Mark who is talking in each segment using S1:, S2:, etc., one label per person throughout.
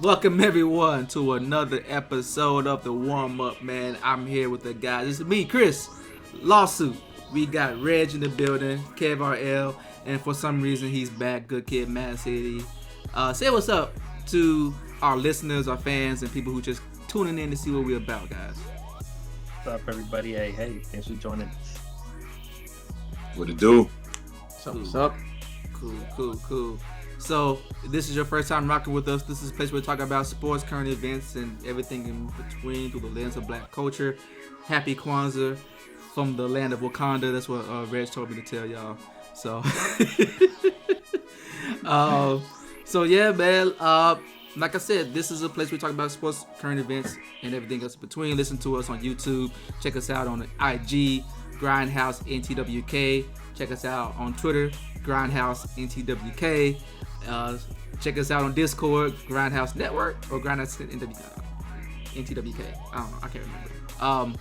S1: Welcome everyone to another episode of the Warmup, man. I'm here with the guys. This is me, Chris. Lawsuit. We got Reg in the building, Kev RL, and for some reason he's back. Good kid, Mad City. Say what's up to our listeners, our fans, and people who just tuning in to see what we're about, guys.
S2: What's up, everybody? Hey, thanks for joining us.
S3: What it do?
S1: What's up? Cool. So, this is your first time rocking with us. This is a place where we talk about sports, current events, and everything in between through the lens of black culture. Happy Kwanzaa from the land of Wakanda. That's what Reg told me to tell y'all. So, so yeah, man. Like I said, this is a place where we talk about sports, current events, and everything else in between. Listen to us on YouTube. Check us out on IG, Grindhouse NTWK. Check us out on Twitter, Grindhouse NTWK. Check us out on Discord, Grindhouse Network, or Grindhouse NTWK. I don't know. I can't remember.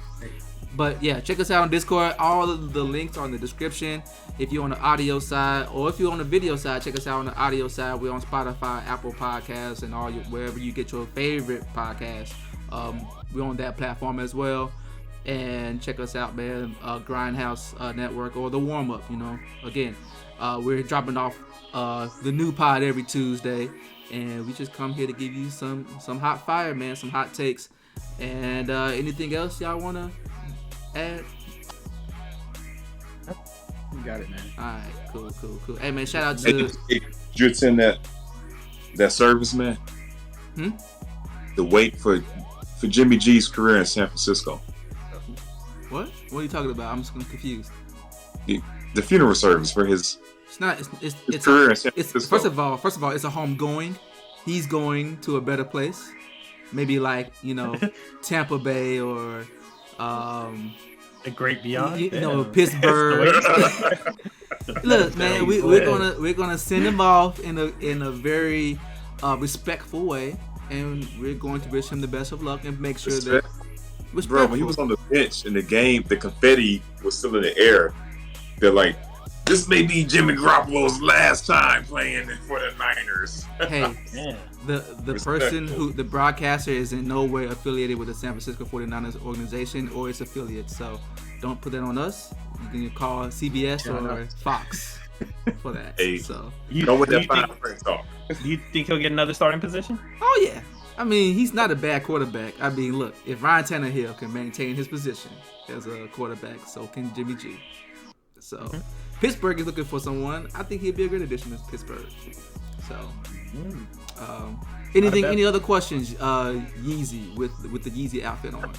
S1: But yeah, check us out on Discord. All of the links are in the description. If you're on the audio side, or if you're on the video side, check us out on the audio side. We're on Spotify, Apple Podcasts, and wherever you get your favorite podcast. We're on that platform as well. And check us out, man. Grindhouse Network or the Warmup. You know, again, we're dropping off the new pod every Tuesday, and we just come here to give you some hot fire, man, some hot takes, and anything else y'all wanna add?
S2: You got it, man.
S1: All right, cool. Hey, man, shout out to.
S3: Did you attend that service, man? The wait for Jimmy G's career in San Francisco.
S1: What are you talking about? I'm confused.
S3: The funeral service for his.
S1: It's not. It's
S3: career in San Francisco.
S1: First of all, it's a homegoing. He's going to a better place, maybe like Tampa Bay or
S2: the great beyond.
S1: Pittsburgh. Look, man, we're gonna send him off in a very respectful way, and we're going to wish him the best of luck and make sure that.
S3: Bro, when he was on the bench in the game, the confetti was still in the air. They're like, this may be Jimmy Garoppolo's last time playing for the Niners.
S1: Hey, the person the broadcaster is in no way affiliated with the San Francisco 49ers organization or its affiliates, so don't put that on us. You can call CBS or Fox for that.
S3: Hey,
S1: so
S3: don't let that fine print talk.
S2: Do you think he'll get another starting position?
S1: Oh yeah. I mean, he's not a bad quarterback. I mean, look, if Ryan Tannehill can maintain his position as a quarterback, so can Jimmy G. So, Pittsburgh is looking for someone. I think he'd be a great addition to Pittsburgh. So, any other questions? Yeezy with the Yeezy outfit on.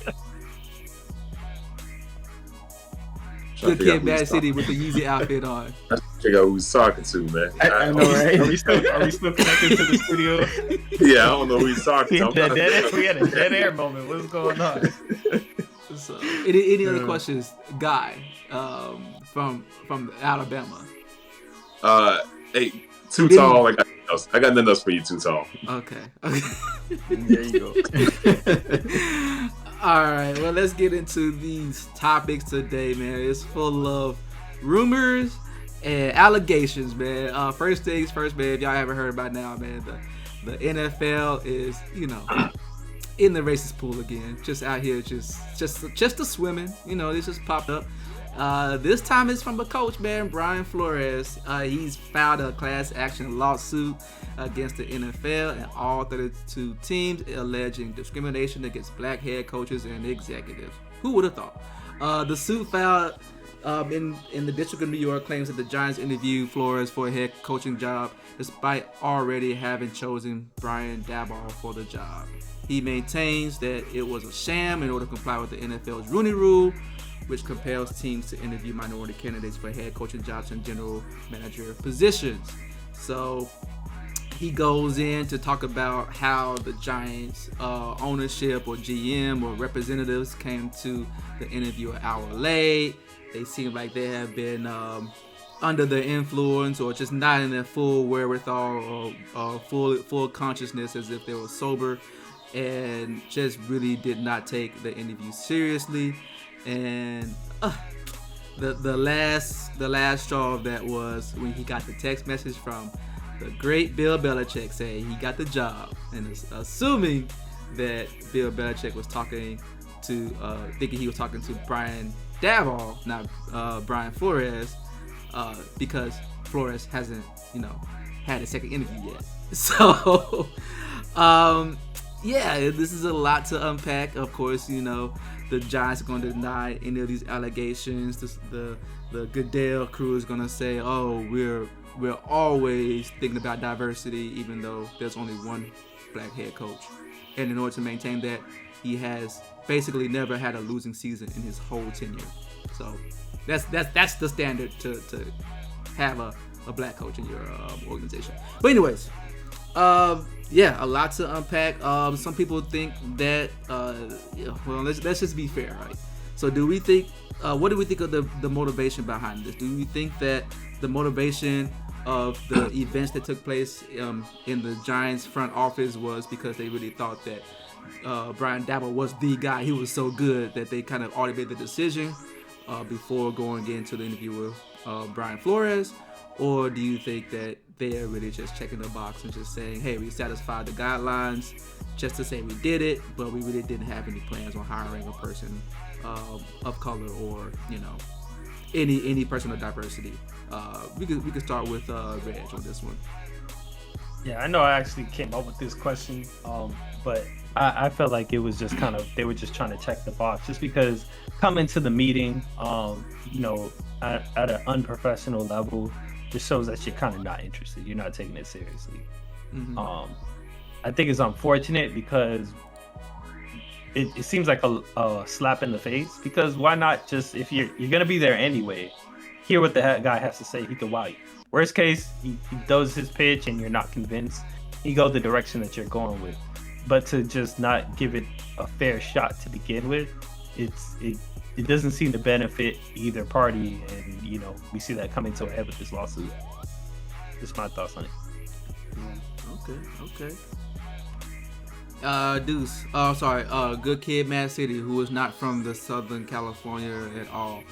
S1: Good kid, Bad City with the Yeezy outfit on.
S3: I figure out who he's talking to, man.
S2: I know, right? Are we still connected to the studio?
S3: Yeah, I don't know who he's talking to.
S2: We had a dead air moment. What's going on?
S1: So, any other questions, Guy, from Alabama?
S3: Hey, Too Tall. I got nothing else for you, Too Tall.
S1: Okay.
S2: There you go.
S1: All right, well, let's get into these topics today, man. It's full of rumors and allegations, man. First things first, man. If y'all haven't heard by now, man, the NFL is, in the racist pool again. Just out here, just a swimming. This just popped up. This time it's from a coach, man, Brian Flores. He's filed a class action lawsuit against the NFL and all 32 teams alleging discrimination against black head coaches and executives. Who would have thought? The suit filed in the District of New York claims that the Giants interviewed Flores for a head coaching job despite already having chosen Brian Daboll for the job. He maintains that it was a sham in order to comply with the NFL's Rooney Rule, which compels teams to interview minority candidates for head coaching jobs and general manager positions. So he goes in to talk about how the Giants ownership or GM or representatives came to the interview an hour late. They seem like they have been under the influence or just not in their full wherewithal or full consciousness as if they were sober, and just really did not take the interview seriously. And the last straw of that was when he got the text message from the great Bill Belichick saying he got the job, and assuming that Bill Belichick was talking to, thinking he was talking to Brian Daboll, not Brian Flores, because Flores hasn't, had a second interview yet. So, yeah, this is a lot to unpack. Of course, the Giants are going to deny any of these allegations. The Goodell crew is going to say, "Oh, we're always thinking about diversity, even though there's only one black head coach." And in order to maintain that, he has basically never had a losing season in his whole tenure. So that's the standard to have a black coach in your organization. But anyways, yeah, a lot to unpack. Some people think that, well, let's just be fair, right? So do we think, what do we think of the motivation behind this? Do we think that the motivation of the events that took place in the Giants front office was because they really thought that Brian Daboll was the guy? He was so good that they kind of already made the decision before going into the interview with Brian Flores? Or do you think that they're really just checking the box and just saying, hey, we satisfied the guidelines just to say we did it, but we really didn't have any plans on hiring a person of color or, any person of diversity? We could start with Reg on this one.
S2: Yeah, I know I actually came up with this question, but I felt like it was just they were just trying to check the box, just because coming to the meeting, at an unprofessional level, just shows that you're kind of not interested. You're not taking it seriously. Mm-hmm. I think it's unfortunate because it seems like a slap in the face, because why not just, if you're going to be there anyway, hear what the guy has to say. He could wow you. Worst case, he does his pitch and you're not convinced. He goes the direction that you're going with. But to just not give it a fair shot to begin with, it doesn't seem to benefit either party, and we see that coming to a head with this lawsuit. Just my thoughts on it.
S1: Okay. Deuce. Good Kid, Mad City, who is not from the Southern California at all,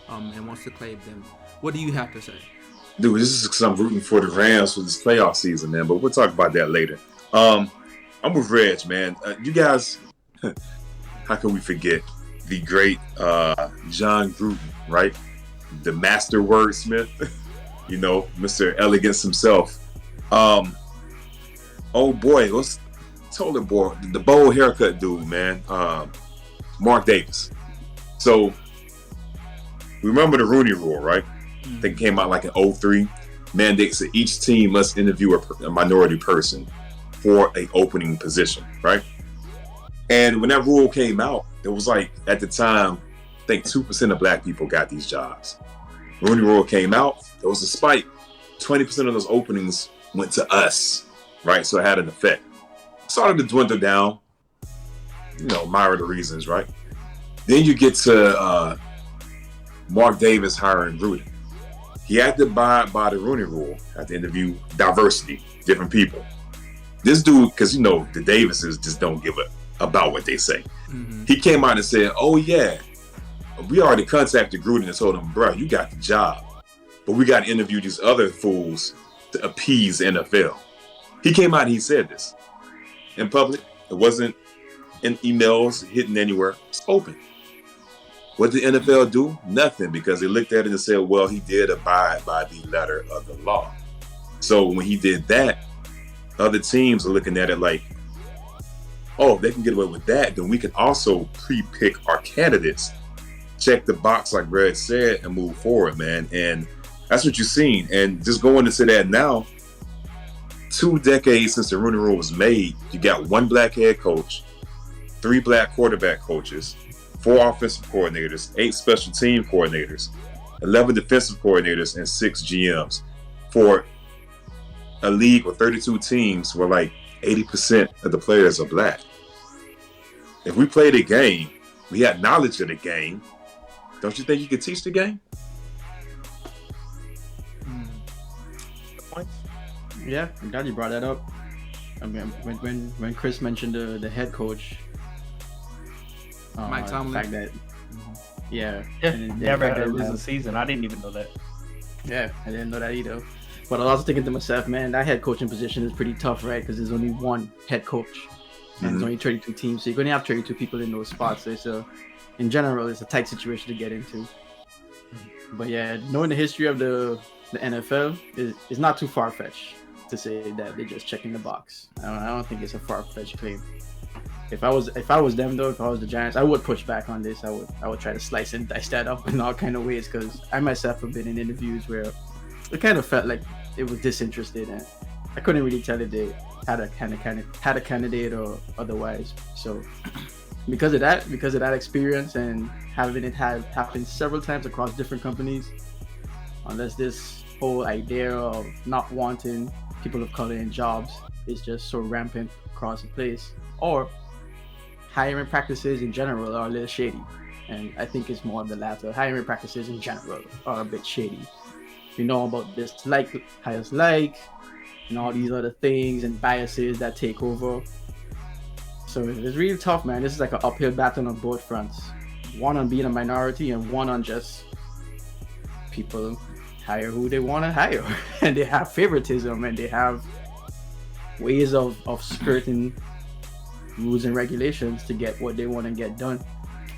S1: and wants to claim them. What do you have to say?
S3: Dude, this is because I'm rooting for the Rams for this playoff season, man. But we'll talk about that later. I'm with Reg, man. You guys, how can we forget the great John Gruden, right? The master wordsmith, Mr. Elegance himself. Oh boy, what's totally boy, the bold haircut dude, man. Mark Davis. So remember the Rooney Rule, right? I think it came out like in 2003. Mandates that each team must interview a minority person for an opening position, right? And when that rule came out, it was like, at the time, I think 2% of black people got these jobs. Rooney Rule came out, there was a spike. 20% of those openings went to us, right? So it had an effect. Started to dwindle down, myriad of reasons, right? Then you get to Mark Davis hiring Gruden. He had to abide by the Rooney Rule, had to interview diversity, different people. This dude, because the Davises just don't give a about what they say. Mm-hmm. He came out and said, "Oh yeah, we already contacted Gruden and told him, bro, you got the job, but we got to interview these other fools to appease the NFL." He came out and he said this in public. It wasn't in emails, hidden anywhere. It's open. What did the NFL do? Nothing, because they looked at it and said, well, he did abide by the letter of the law. So when he did that, other teams are looking at it like, oh, if they can get away with that, then we can also pre-pick our candidates, check the box like Brad said, and move forward, man. And that's what you've seen. And just going into that now, 2 decades since the Rooney Rule was made, you got 1 black head coach, 3 black quarterback coaches, 4 offensive coordinators, 8 special team coordinators, 11 defensive coordinators, and 6 GMs for a league with 32 teams where like 80% of the players are black. If we played a game, we had knowledge of the game, don't you think you could teach the game?
S4: Yeah, I'm glad you brought that up. I mean, when Chris mentioned the head coach,
S1: Mike Tomlin.
S4: The fact that,
S2: never had a losing season. I didn't even know that.
S4: Yeah, I didn't know that either. But I was also thinking to myself, man, that head coaching position is pretty tough, right? Because there's only one head coach, and there's only 32 teams, so you're going to have 32 people in those spots. So in general, it's a tight situation to get into. But yeah, knowing the history of the NFL is not too far-fetched to say that they're just checking the box. I don't think it's a far-fetched claim. If I was them though, if I was the Giants, I would push back on this. I would try to slice and dice that up in all kind of ways, because I myself have been in interviews where it kind of felt like it was disinterested, and I couldn't really tell if they had a candidate or otherwise. So because of that experience and having it had happened several times across different companies, unless this whole idea of not wanting people of color in jobs is just so rampant across the place, or hiring practices in general are a little shady. And I think it's more of the latter. Hiring practices in general are a bit shady. You know about this highest and all these other things and biases that take over. So it's really tough, man. This is like an uphill battle on both fronts. One on being a minority, and one on just people hire who they want to hire. And they have favoritism, and they have ways of skirting rules and regulations to get what they want to get done.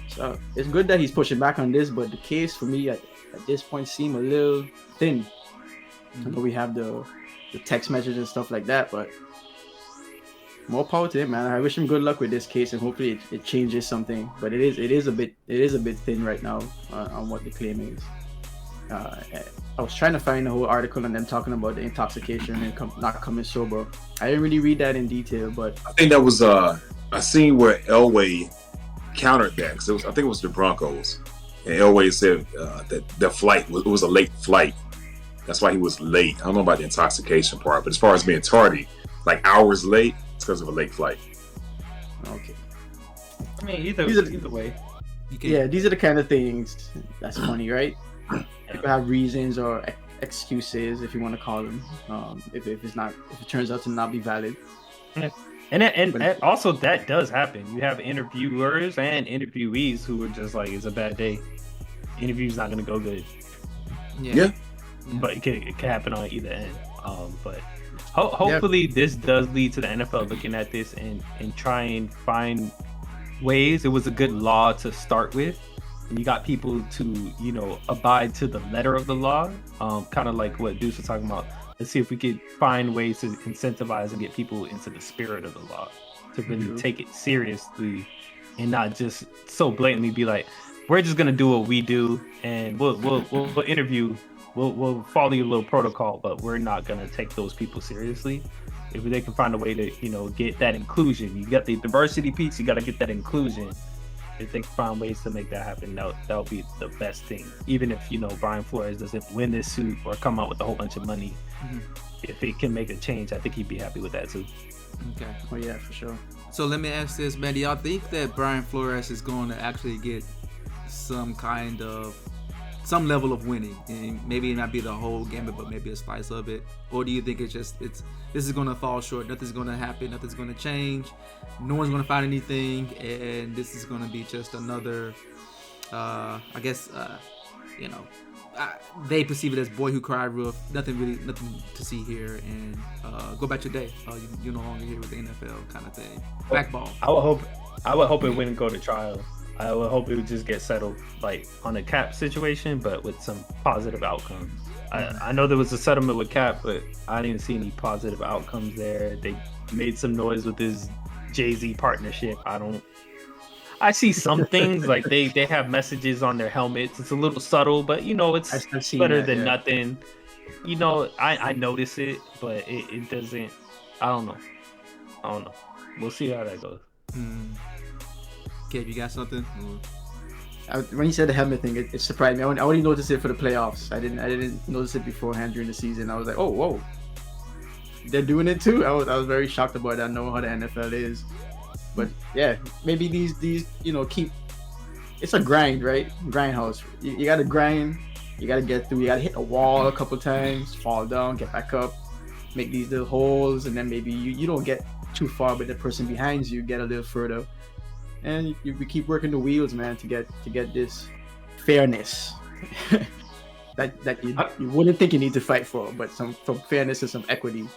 S4: So it's good that he's pushing back on this, but the case for me at this point seemed a little thin. I know we have the text message and stuff like that, but more power to him, man. I wish him good luck with this case, and hopefully it changes something. But it is a bit thin right now on what the claim is. I was trying to find the whole article and them talking about the intoxication and not coming sober. I didn't really read that in detail, but
S3: I think that was a scene where Elway countered that, because I think it was the Broncos, and Elway said that the flight was a late flight. That's why he was late. I don't know about the intoxication part, but as far as being tardy, like hours late, it's because of a late flight.
S4: okay.
S2: I mean, either way.
S4: Yeah, these are the kind of things that's funny, right? People have reasons or excuses, if you want to call them, if it turns out to not be valid.
S2: And also that does happen. You have interviewers and interviewees who are just like, it's a bad day. Interview's not gonna go good.
S3: Yeah.
S2: But it can happen on either end. But hopefully this does lead to the NFL looking at this and try and find ways. It was a good law to start with. And you got people to, abide to the letter of the law. Kind of like what Deuce was talking about. Let's see if we could find ways to incentivize and get people into the spirit of the law, to really take it seriously and not just so blatantly be like, we're just gonna do what we do and we'll interview, we'll follow your little protocol, but we're not gonna take those people seriously. If they can find a way to, get that inclusion, you got the diversity piece, you got to get that inclusion. If they can find ways to make that happen, that'll be the best thing. Even if Brian Flores doesn't win this suit or come out with a whole bunch of money, if it can make a change, I think he'd be happy with that too.
S1: Okay.
S4: Oh yeah, for sure.
S1: So let me ask this, man. Do y'all think that Brian Flores is going to actually get some level of winning, and maybe it not be the whole gambit, but maybe a slice of it? Or do you think this is going to fall short? Nothing's going to happen. Nothing's going to change. No one's going to find anything, and this is going to be just another. They perceive it as boy who cried wolf. Nothing to see here, and go about your day. You're no longer here with the NFL kind of thing. Blackball.
S2: I would hope it wouldn't go to trial. I would hope it would just get settled like on a Cap situation, but with some positive outcomes. I know there was a settlement with Cap, but I didn't see any positive outcomes there. They made some noise with this Jay-Z partnership. I see some things like they have messages on their helmets. It's a little subtle, but it's better than nothing. I notice it, but it doesn't. I don't know. We'll see how that goes.
S1: Kev, you got something?
S4: When you said the helmet thing, it surprised me. I only noticed it for the playoffs. I didn't notice it beforehand during the season. I was like, oh, whoa, they're doing it too. I was very shocked about that. I know how the NFL is, but yeah, maybe these keep. It's a grind, right? Grindhouse. You got to grind. You got to get through. You got to hit a wall a couple times, fall down, get back up, make these little holes, and then maybe you don't get too far, but the person behind you get a little further. And we keep working the wheels, man, to get this fairness. that you wouldn't think you need to fight for, but some fairness and some equity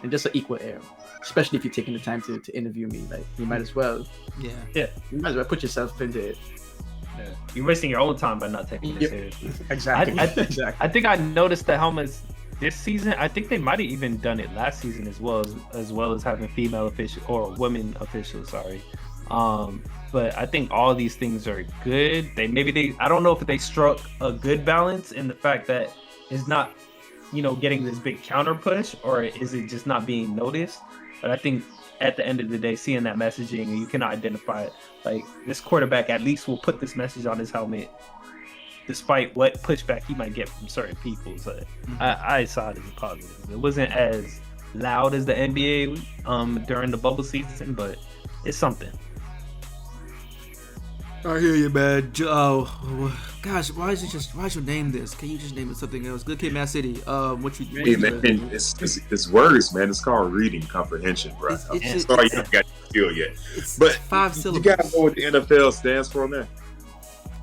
S4: and just an equal air. Especially if you're taking the time to interview me, like you might as well.
S2: Yeah.
S4: You might as well put yourself into it.
S2: Yeah. You're wasting your own time by not taking it seriously.
S4: Exactly. Exactly.
S2: I think I noticed the helmets this season. I think they might have even done it last season as well as having female official or women officials. Sorry. But I think all of these things are good. I don't know if they struck a good balance in the fact that it's not, getting this big counter push, or is it just not being noticed? But I think at the end of the day, seeing that messaging, and you can identify it, like this quarterback at least will put this message on his helmet, despite what pushback he might get from certain people. So I saw it as a positive. It wasn't as loud as the NBA during the bubble season, but it's something.
S1: I hear you, man. Gosh, why is your name this? Can you just name it something else? Good Kid, Mad City.
S3: Hey man, it's words, man. It's called reading comprehension, bro. Sorry, you haven't got the skill yet. But
S1: 5 syllables.
S3: You gotta know what the NFL stands for, man.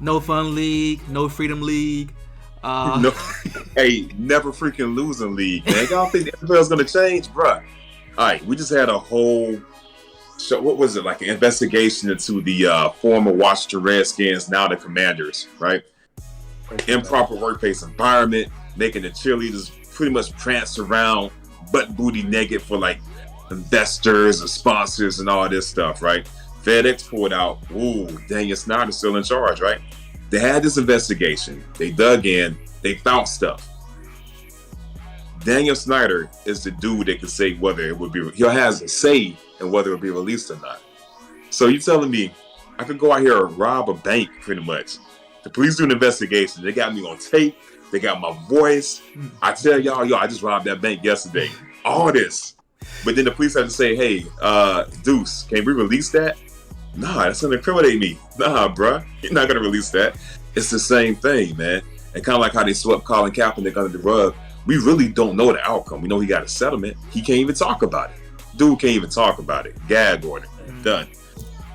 S1: No Fun League, No Freedom League.
S3: No, hey, never freaking losing league, man. Y'all think the NFL's gonna change, bro? All right, we just had a whole show. What was it, like an investigation into the former Washington Redskins, now the Commanders, right? Improper workplace environment, making the cheerleaders pretty much prance around butt booty naked for like investors and sponsors and all this stuff, right? FedEx pulled out, ooh, Daniel Snyder's still in charge, right? They had this investigation. They dug in. They found stuff. Daniel Snyder is the dude that can say whether it would be, he has a say in whether it would be released or not. So you telling me I could go out here and rob a bank pretty much. The police do an investigation. They got me on tape. They got my voice. I tell y'all, I just robbed that bank yesterday. All this. But then the police have to say, hey, Deuce, can we release that? Nah, that's gonna incriminate me. Nah, bruh, you're not gonna release that. It's the same thing, man. And kind of like how they swept Colin Kaepernick under the rug, we really don't know the outcome. We know he got a settlement. He can't even talk about it. Dude can't even talk about it. Gag order. Done.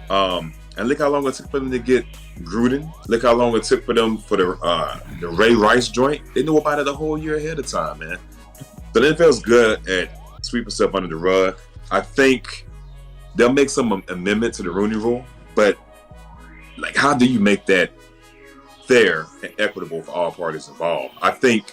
S3: And look how long it took for them to get Gruden. Look how long it took for them for the Ray Rice joint. They knew about it a whole year ahead of time, man. So the NFL's good at sweeping stuff under the rug. I think they'll make some amendment to the Rooney Rule, but like, how do you make that fair and equitable for all parties involved? I think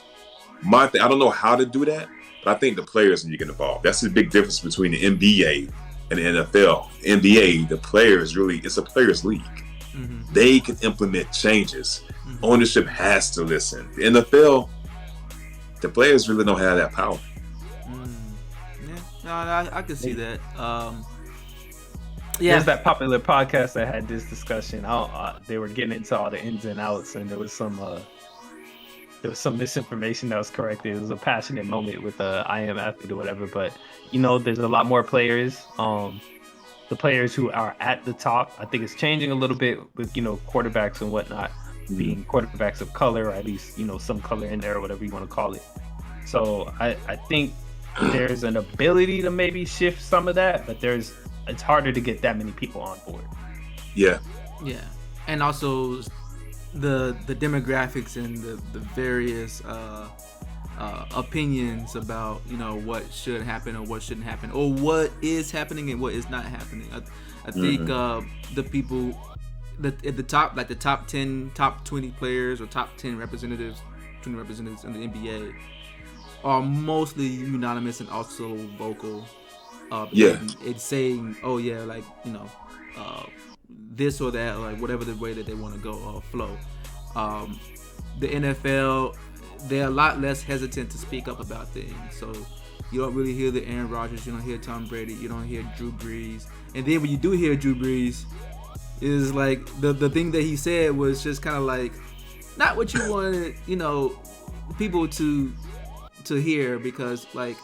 S3: I don't know how to do that, but I think the players need to get involved. That's the big difference between the NBA and the NFL. NBA, the players it's a players' league. Mm-hmm. They can implement changes. Mm-hmm. Ownership has to listen. The NFL, the players really don't have that power.
S1: Yeah, no, I can see that.
S2: There's that popular podcast that had this discussion. They were getting into all the ins and outs, and there was some misinformation that was corrected. It was a passionate moment with I Am Athlete or whatever, but there's a lot more players. The players who are at the top, I think it's changing a little bit with quarterbacks and whatnot being quarterbacks of color, or at least some color in there or whatever you want to call it. So I think there's an ability to maybe shift some of that, but it's harder to get that many people on board.
S1: Yeah, and also the demographics and the various opinions about what should happen or what shouldn't happen, or what is happening and what is not happening. I think the people at the top, like the top 10, top 20 players or top 10 representatives in the NBA, are mostly unanimous and also vocal. It's saying, oh yeah, like this or that, or like whatever the way that they want to go or flow. The NFL, they're a lot less hesitant to speak up about things. So you don't really hear the Aaron Rodgers, you don't hear Tom Brady, you don't hear Drew Brees. And then when you do hear Drew Brees, is like the thing that he said was just kind of like not what you wanted, people to hear, because like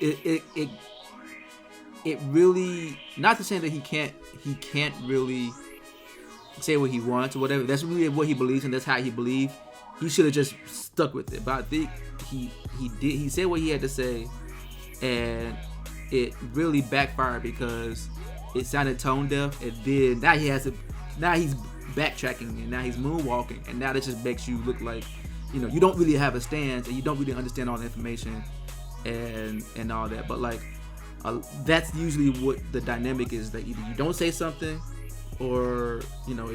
S1: it really, not to say that he can't really say what he wants or whatever. That's really what he believes and that's how he believed. He should have just stuck with it. But I think he said what he had to say, and it really backfired because it sounded tone deaf. And then now he's backtracking, and now he's moonwalking, and now that just makes you look like, you know, you don't really have a stance, and you don't really understand all the information, and all that. But like, that's usually what the dynamic is, that either you don't say something, or you know,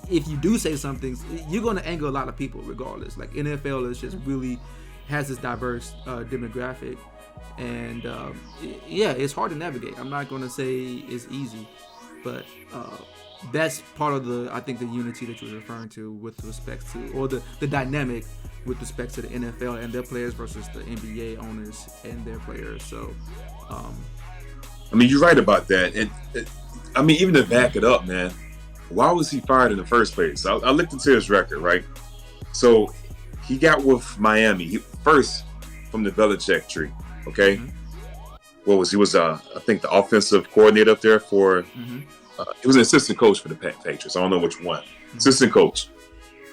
S1: if you do say something, you're going to anger a lot of people regardless. Like NFL is just really has this diverse demographic, and yeah, it's hard to navigate. I'm not going to say it's easy, but that's part of I think the unity that you were referring to with respect to, or the dynamic with respect to the NFL and their players versus the NBA owners and their players. So,
S3: I mean, you're right about that. And I mean, even to back it up, man, why was he fired in the first place? I looked into his record, right? So he got with Miami first from the Belichick tree, okay?
S1: Mm-hmm.
S3: What was he was I think the offensive coordinator up there for.
S1: mm-hmm.
S3: He was an assistant coach for the Patriots. I don't know which one. Assistant coach.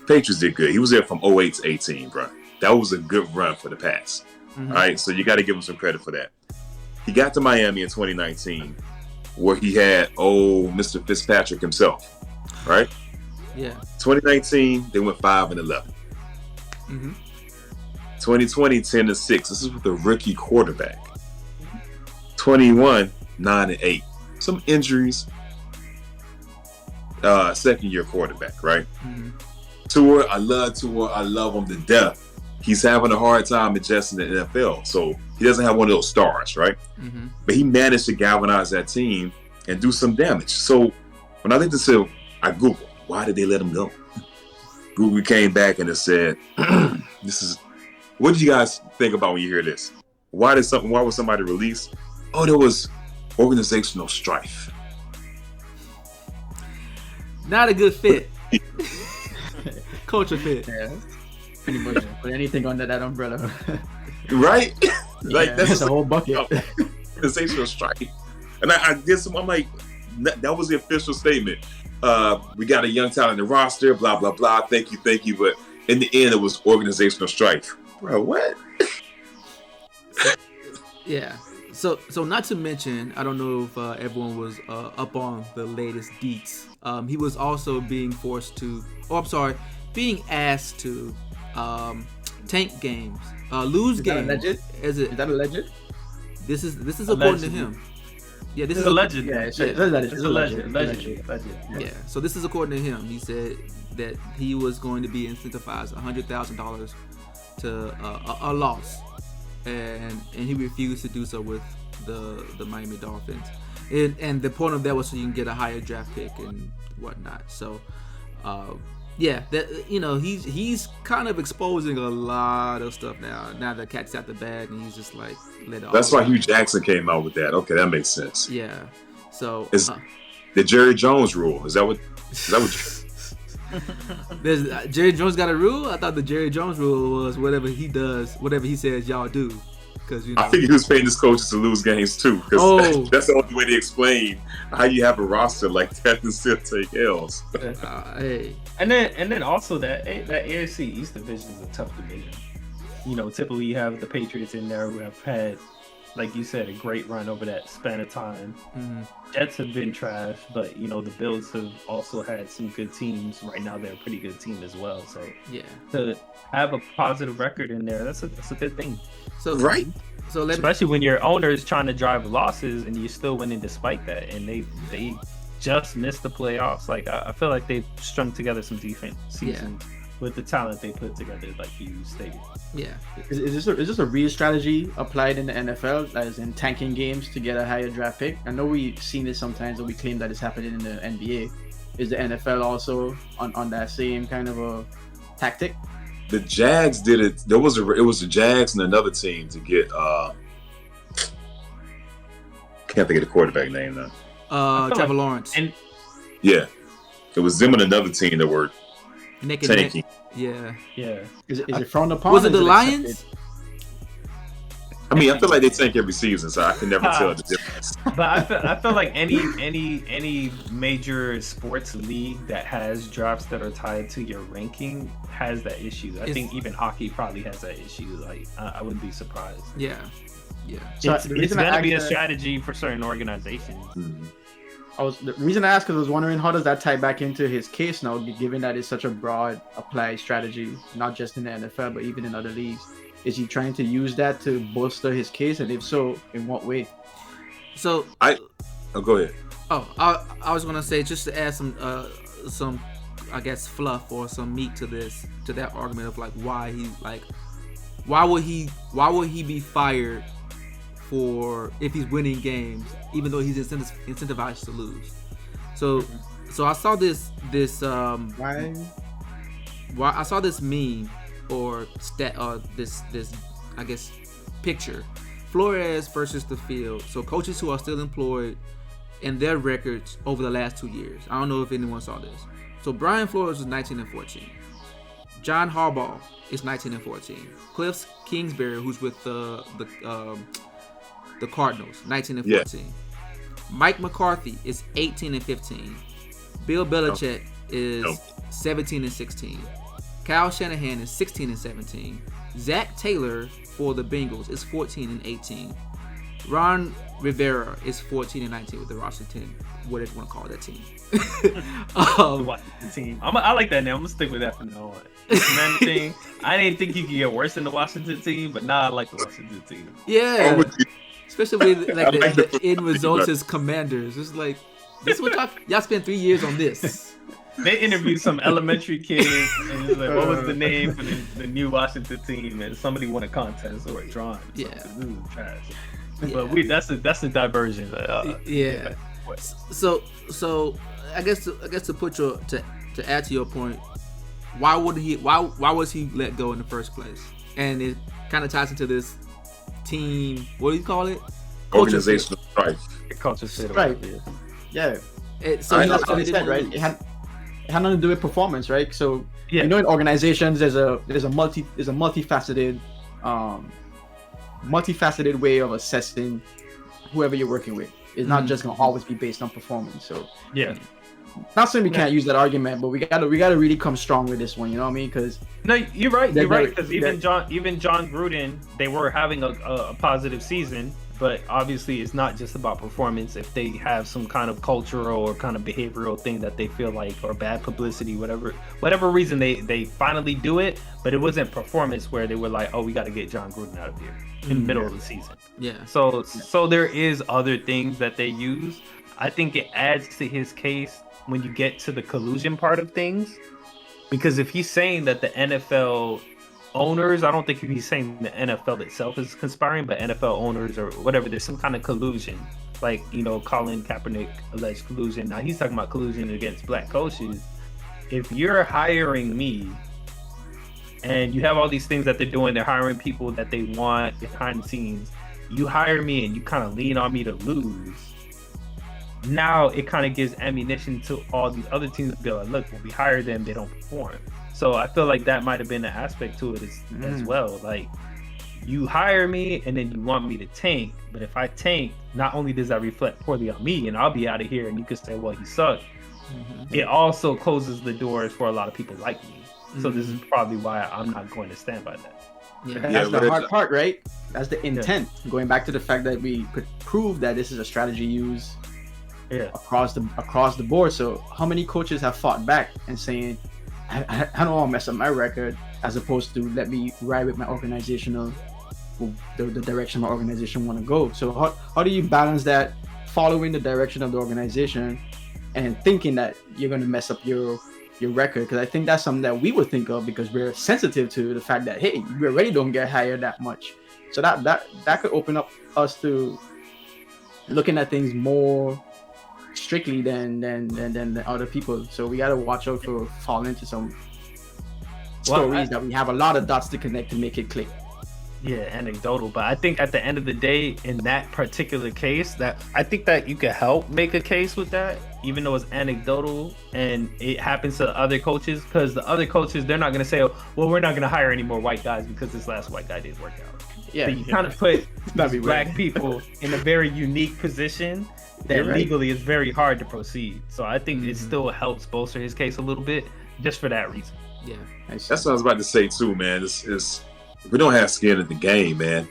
S3: Patriots did good. He was there from 08 to 18, bro. That was a good run for the Pats. All right, so you got to give him some credit for that. He got to Miami in 2019, where he had Mr. Fitzpatrick himself, right?
S1: Yeah.
S3: 2019, they went 5-11. 2020, 10-6. This is with a rookie quarterback. 21, 9-8. Some injuries. Second-year quarterback, right? Tua, I love Tua. I love him to death. He's having a hard time adjusting to the NFL, so he doesn't have one of those stars, right? But he managed to galvanize that team and do some damage. So when I looked at this, I Googled, why did they let him go? Google came back and it said, what do you guys think about when you hear this? Why was somebody released? Oh, there was organizational strife.
S1: Not a good fit. Culture fit.
S4: Yeah. Pretty much put anything under that umbrella.
S3: Right? Like
S4: Yeah,
S3: that's
S4: a whole bucket.
S3: Organizational strife. And I did some, I'm like, that was the official statement. We got a young talent in the roster, blah, blah, blah. Thank you. But in the end, it was organizational strife. Bro, what?
S1: Yeah. So not to mention, I don't know if everyone was up on the latest deets. He was also being asked to tank games, lose games. Is that
S4: alleged?
S1: This is according to him. Yeah, this is
S2: alleged.
S1: Yeah,
S2: it's alleged.
S1: Yeah. So this is according to him. He said that he was going to be incentivized $100,000 to a loss, and he refused to do so with the Miami Dolphins. And the point of that was so you can get a higher draft pick and whatnot. So, yeah, that he's kind of exposing a lot of stuff now. Now the cat's out the bag, and he's just like let it.
S3: That's why Hugh Jackson came out with that. Okay, that makes sense.
S1: Yeah. So
S3: it's the Jerry Jones rule. Is that what?
S1: There's Jerry Jones got a rule. I thought the Jerry Jones rule was whatever he does, whatever he says, y'all do. Because
S3: I think he was paying his coaches to lose games too. Because that's the only way to explain how you have a roster like that and still take L's.
S1: Hey.
S2: And then also that AFC East division is a tough division. Typically you have the Patriots in there who have had, like you said, a great run over that span of time. Jets have been trash, but the Bills have also had some good teams. Right now they're a pretty good team as well. So
S1: yeah,
S2: to have a positive record in there, that's a good thing.
S1: So
S3: right.
S1: So
S2: especially when your owner is trying to drive losses and you're still winning despite that, and they just missed the playoffs. Like I feel like they've strung together some defense seasons with the talent they put together, like you stated.
S1: Yeah.
S4: Is this a real strategy applied in the NFL, as in tanking games to get a higher draft pick? I know we've seen this sometimes, and we claim that it's happening in the NBA. Is the NFL also on that same kind of a tactic?
S3: The Jags did it. It was the Jags and another team to get. Can't think of the quarterback name now.
S1: Trevor Lawrence.
S2: And
S3: yeah, it was them and another team that were tanking.
S1: Yeah.
S4: Is it frowned upon?
S1: Was it the Lions?
S3: I mean, I feel like they tank every season, so I can never tell the difference.
S2: But I feel like any major sports league that has drafts that are tied to your ranking has that issue. I think even hockey probably has that issue. Like I wouldn't be surprised.
S1: Yeah.
S4: So
S2: it's going to be a strategy for certain organizations.
S4: the reason I asked because I was wondering how does that tie back into his case now, given that it's such a broad applied strategy, not just in the NFL but even in other leagues. Is he trying to use that to bolster his case, and if so, in what way?
S1: So
S3: go ahead.
S1: I was gonna say, just to add some I guess fluff or some meat to that argument of like why would he be fired for if he's winning games even though he's incentivized to lose. So I saw this I saw this meme or this I guess picture, Flores versus the field. So coaches who are still employed and their records over the last 2 years. I don't know if anyone saw this. So Brian Flores was 19-14. John Harbaugh is 19-14. Cliff Kingsbury, who's with the Cardinals, 19-14. Yeah. Mike McCarthy is 18-15. Bill Belichick is 17-16. Kyle Shanahan is 16-17. Zach Taylor for the Bengals is 14-18. Ron Rivera is 14-19 with the Washington, what do you want to call that team?
S2: The Washington team. I like that name. I'm gonna stick with that from now on. Man, thing. I didn't think you could get worse than the Washington team, but now I like the Washington team.
S1: Yeah, especially with like the end results as Commanders. It's like this is what y'all spent 3 years on this.
S2: They interviewed some elementary kids, and it's like, what was the name for the new Washington team? And somebody won a contest or a drawing. Yeah, this is trash. Yeah. But that's a diversion.
S1: Yeah. So I guess to put to add to your point, why was he let go in the first place? And it kind of ties into this team. What do you call it?
S3: Organizational strife.
S2: Culture fit.
S4: Right. Yeah. That's what he said, right? It had nothing to do with performance, right? So you know, in organizations, there's a multifaceted way of assessing whoever you're working with. It's not just gonna always be based on performance. So not saying we can't use that argument, but we gotta really come strong with this one. You know what I mean? Because
S2: no, you're right. Because even John Gruden, they were having a positive season, but obviously it's not just about performance. If they have some kind of cultural or kind of behavioral thing that they feel like, or bad publicity, whatever reason they finally do it, but it wasn't performance where they were like, oh, we got to get John Gruden out of here in the middle of the season.
S1: Yeah.
S2: So there is other things that they use. I think it adds to his case when you get to the collusion part of things, because if he's saying that the NFL owners, I don't think he's saying the NFL itself is conspiring, but NFL owners or whatever, there's some kind of collusion, like, you know, Colin Kaepernick alleged collusion. Now he's talking about collusion against black coaches. If you're hiring me and you have all these things that they're doing, they're hiring people that they want behind the scenes, you hire me and you kind of lean on me to lose. Now it kind of gives ammunition to all these other teams to be like, look, when we hire them, they don't perform. So I feel like that might have been an aspect to it as well. Like, you hire me and then you want me to tank, but if I tank, not only does that reflect poorly on me and I'll be out of here and you could say, well, he sucked. It also closes the doors for a lot of people like me. So this is probably why I'm not going to stand by that.
S4: That's the hard part, right? That's the intent. Going back to the fact that we could prove that this is a strategy used across the board. So how many coaches have fought back and saying, I don't want to mess up my record, as opposed to let me ride with my organizational, the direction my organization want to go. So how do you balance that, following the direction of the organization and thinking that you're going to mess up your record? Because I think that's something that we would think of, because we're sensitive to the fact that, hey, we already don't get hired that much. So that could open up us to looking at things more strictly than the other people. So we got to watch out for falling into some stories that we have a lot of dots to connect to make it click.
S2: Yeah, anecdotal. But I think at the end of the day, in that particular case, that I think that you could help make a case with that, even though it's anecdotal and it happens to other coaches, because the other coaches, they're not going to say, oh, well, we're not going to hire any more white guys because this last white guy didn't work out. Yeah, so you kind of put black people in a very unique position that legally is very hard to proceed. So I think it still helps bolster his case a little bit, just for that reason.
S1: Yeah,
S3: that's what I was about to say too, man. It's we don't have skin in the game, man.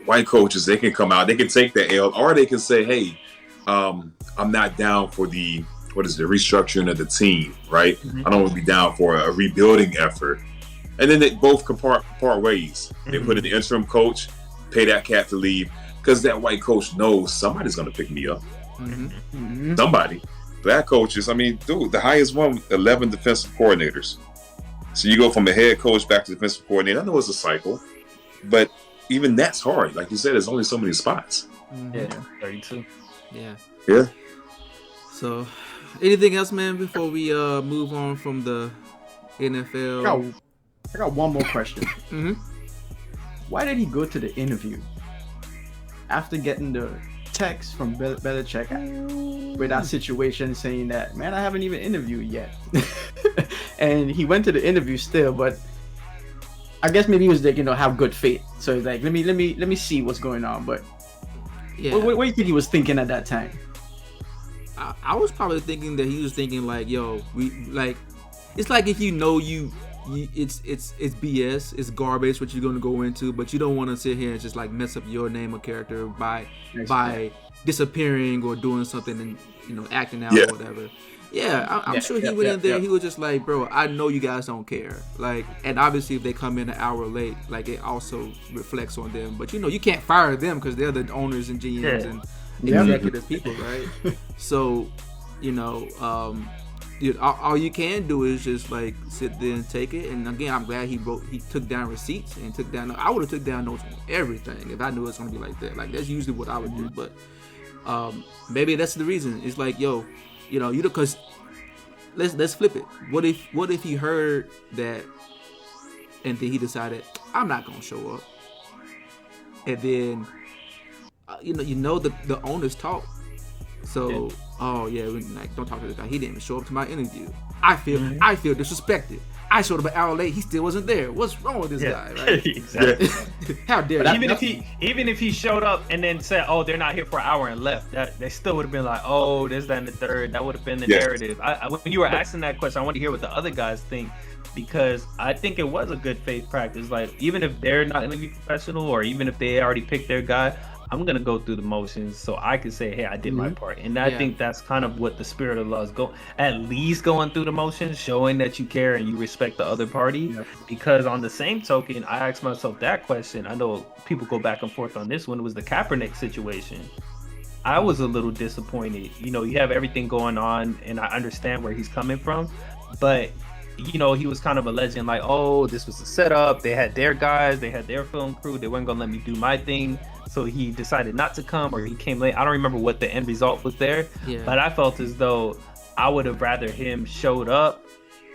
S3: White coaches, they can come out, they can take the L, or they can say, hey, I'm not down for the restructuring of the team, right?
S2: Mm-hmm.
S3: I don't want to be down for a rebuilding effort. And then they both can part ways. They put in the interim coach, pay that cat to leave, because that white coach knows somebody's going to pick me up. Somebody. Black coaches, I mean, dude, the highest one, 11 defensive coordinators. So you go from a head coach back to defensive coordinator. I know it's a cycle, but even that's hard. Like you said, there's only so many spots.
S2: Yeah, 32.
S3: Yeah.
S1: So, anything else, man, before we move on from the NFL?
S4: I got one more question. Why did he go to the interview after getting the text from Belichick with that situation saying that, man, I haven't even interviewed yet? And he went to the interview still, but I guess maybe he was like, have good faith. So he's like, let me see what's going on. But
S1: Yeah.
S4: what do you think he was thinking at that time?
S1: I was probably thinking that he was thinking like, yo, it's like if it's BS, it's garbage what you're gonna go into, but you don't want to sit here and just like mess up your name or character by disappearing or doing something and acting out or whatever. Yeah, I'm sure he went in there. He was just like, bro, I know you guys don't care. Like, and obviously if they come in an hour late, like it also reflects on them. But you can't fire them because they're the owners and GMs and executive people, right? So, all you can do is just like sit there and take it. And again, I'm glad he took down receipts and took down. I would have took down notes on everything if I knew it's gonna be like that. Like that's usually what I would do. But maybe that's the reason. It's like, yo, because let's flip it. What if he heard that and then he decided I'm not gonna show up, and then the owners talk. So don't talk to this guy. He didn't even show up to my interview. I feel disrespected. I showed up an hour late. He still wasn't there. What's wrong with this guy? Right?
S2: Exactly.
S1: How dare
S2: you? Even if he showed up and then said, "Oh, they're not here for an hour," and left, that they still would have been like, "Oh, this, that, and the third." That would have been the narrative. When you were asking that question, I want to hear what the other guys think, because I think it was a good faith practice. Like, even if they're not going to be professional, or even if they already picked their guy, I'm going to go through the motions so I can say, hey, I did my part. And I think that's kind of what the spirit of law is at least going through the motions, showing that you care and you respect the other party. Because on the same token, I asked myself that question. I know people go back and forth on this one. It was the Kaepernick situation. I was a little disappointed. You have everything going on, and I understand where he's coming from. But he was kind of alleging like, oh, this was a setup. They had their guys, they had their film crew. They weren't going to let me do my thing. So he decided not to come, or he came late. I don't remember what the end result was there. But I felt as though I would have rather him showed up.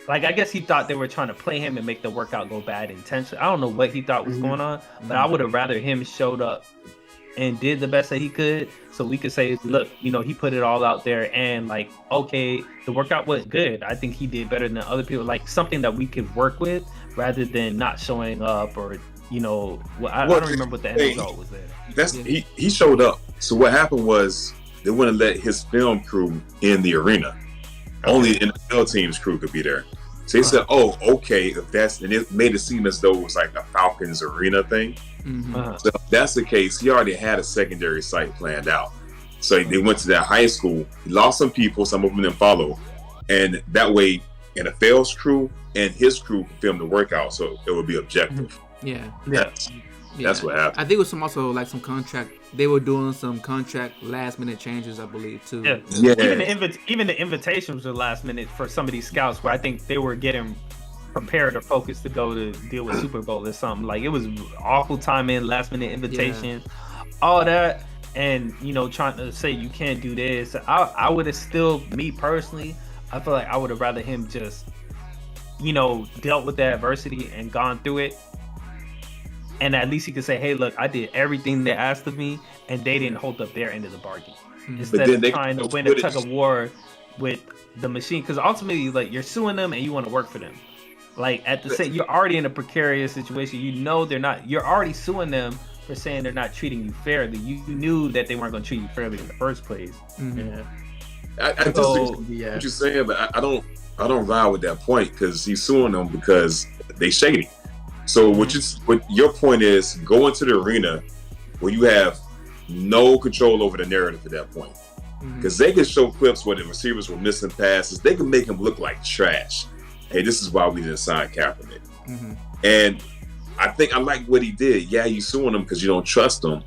S2: Like, I guess he thought they were trying to play him and make the workout go bad intentionally. I don't know what he thought was going on, but I would have rather him showed up and did the best that he could, so we could say, look, he put it all out there, and like, okay, the workout was good. I think he did better than other people, like something that we could work with, rather than not showing up, or I don't remember what the end result was there.
S3: He showed up. So what happened was they wouldn't let his film crew in the arena. Only the NFL team's crew could be there. So they said, "Oh, okay, if that's," and it made it seem as though it was like a Falcons arena thing. So if that's the case, he already had a secondary site planned out. So they went to that high school. He lost some people, some of them didn't follow, and that way, NFL's crew and his crew could film the workout, so it would be objective. That's what happened.
S1: I think it was some contract. They were doing some contract last minute changes, I believe, too.
S2: Even the invitations were last minute for some of these scouts, where I think they were getting prepared or focused to go to deal with Super Bowl or something. Like, it was awful timing, last minute invitation, all that, and trying to say you can't do this. I would have still, me personally, I feel like I would have rather him just dealt with the adversity and gone through it. And at least he could say, hey, look, I did everything they asked of me, and they didn't hold up their end of the bargain. Instead of trying to win a tug of war with the machine. Because ultimately, like, you're suing them and you want to work for them. Like, at the same, you're already in a precarious situation. You're already suing them for saying they're not treating you fairly. You knew that they weren't going to treat you fairly in the first place.
S3: I just what you're saying, but I don't ride with that point, because he's suing them because they shady. So what your point is, go into the arena where you have no control over the narrative at that point. because they can show clips where the receivers were missing passes. They can make him look like trash. Hey, this is why we didn't sign Kaepernick. And I think I like what he did. Yeah, you suing him because you don't trust him.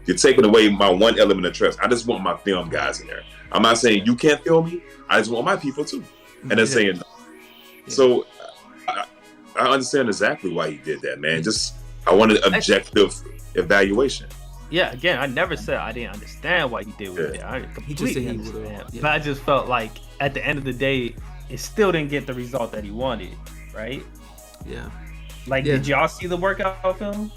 S3: You're taking away my one element of trust. I just want my film guys in there. I'm not saying you can't film me. I just want my people too. And they're saying no. So I understand exactly why he did that, man. Just I wanted objective evaluation.
S2: Yeah, again, I never said I didn't understand why he did what he did. I completely understand.
S1: Yeah.
S2: But I just felt like at the end of the day, it still didn't get the result that he wanted, right?
S1: Yeah.
S2: Like, did y'all see the workout film?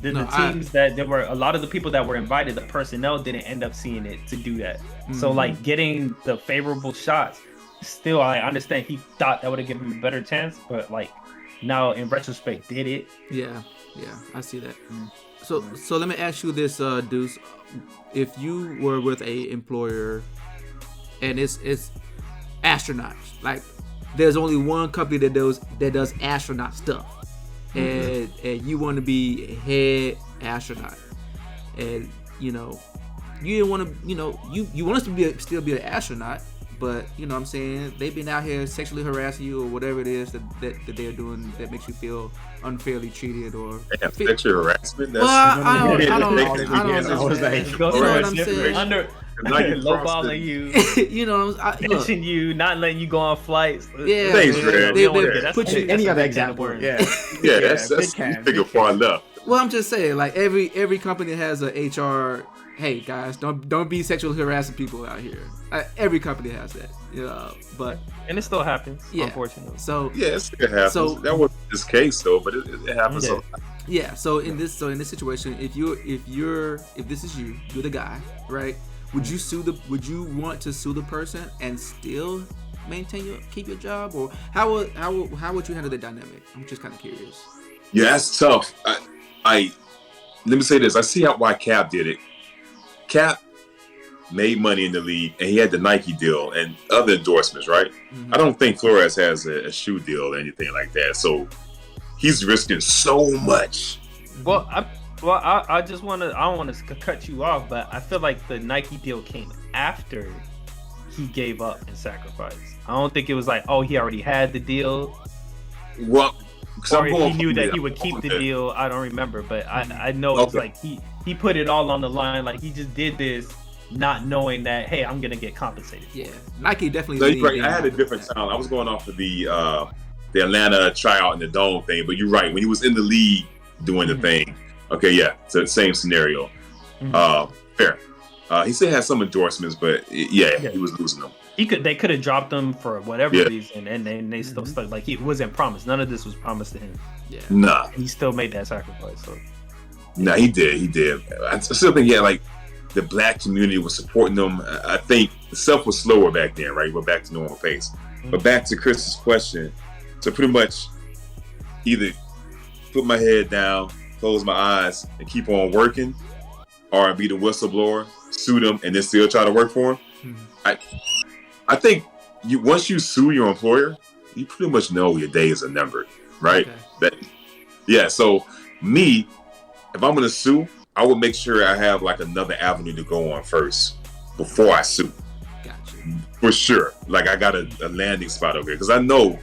S2: The teams that there were a lot of the people that were invited, the personnel didn't end up seeing it to do that. So like getting the favorable shots, still I understand he thought that would have given him a better chance, but like now in retrospect, did it?
S1: Yeah, I see that. So let me ask you this, Deuce. If you were with a employer and it's astronauts, like there's only one company that does astronaut stuff, and you want to be a head astronaut, and you didn't want to, you want us to still be an astronaut, but you know what I'm saying, they've been out here sexually harassing you or whatever it is that they're doing that makes you feel unfairly treated or
S3: sexual harassment.
S1: Well, I don't know. You know what I'm saying?
S2: Lowballing you, pitching you, not letting you go on flights.
S1: Yeah,
S3: they
S4: put you any other example.
S3: That's figure far enough.
S1: Well, I'm just saying, like every company has a HR. Hey guys, don't be sexually harassing people out here. Every company has that, and
S2: it still happens, unfortunately.
S1: So
S3: it still happens. So that wasn't this case though, but it happens a lot.
S1: Yeah. So in this situation, if this is you're the guy, right? Would you want to sue the person and still keep your job, or how would you handle the dynamic? I'm just kind of curious.
S3: Yeah, that's tough. I let me say this. I see why Cap did it. Cap made money in the league, and he had the Nike deal and other endorsements, right? I don't think Flores has a shoe deal or anything like that, so he's risking so much.
S2: Well, I just want to. I don't want to cut you off, but I feel like the Nike deal came after he gave up and sacrificed. I don't think it was like, he already had the deal.
S3: Well,
S2: or he knew that he would keep the deal. I don't remember, but I know it's like he put it all on the line. Like he just did this, not knowing that, hey, I'm gonna get compensated.
S1: Yeah, Nike definitely.
S3: So right. I had a different sound. I was going off of the Atlanta tryout and the dome thing, but you're right. When he was in the league doing the thing, okay, yeah, it's the same scenario. Fair. He still had some endorsements, but he was losing them.
S2: They could have dropped them for whatever reason, and then they still stuck. Like it wasn't promised. None of this was promised to him.
S1: Yeah.
S3: Nah.
S2: He still made that sacrifice. So.
S3: Nah, he did. I still think like the black community was supporting them. I think stuff was slower back then, right? We're back to normal pace. But back to Chris's question, so pretty much either put my head down, close my eyes, and keep on working, or be the whistleblower, sue them, and then still try to work for them. I think once you sue your employer, you pretty much know your days are numbered, right?
S1: Okay.
S3: So me, if I'm gonna sue, I would make sure I have like another avenue to go on first before I sue.
S1: Gotcha.
S3: For sure. Like I got a landing spot over here, because I know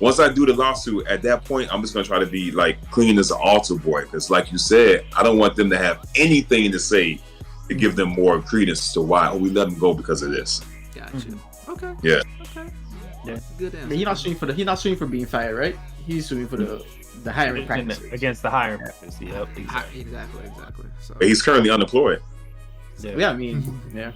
S3: once I do the lawsuit, at that point, I'm just gonna try to be like clean as an altar boy. Because like you said, I don't want them to have anything to say to give them more credence to why we let them go because of this.
S1: Gotcha. Okay.
S3: Yeah.
S1: Okay.
S2: Yeah.
S1: Good answer.
S4: He's not suing for being fired, right? He's suing for the hiring practices.
S2: Against the hiring practice. Yep.
S1: Exactly. So.
S3: But he's currently unemployed.
S4: Yeah, I mean, yeah.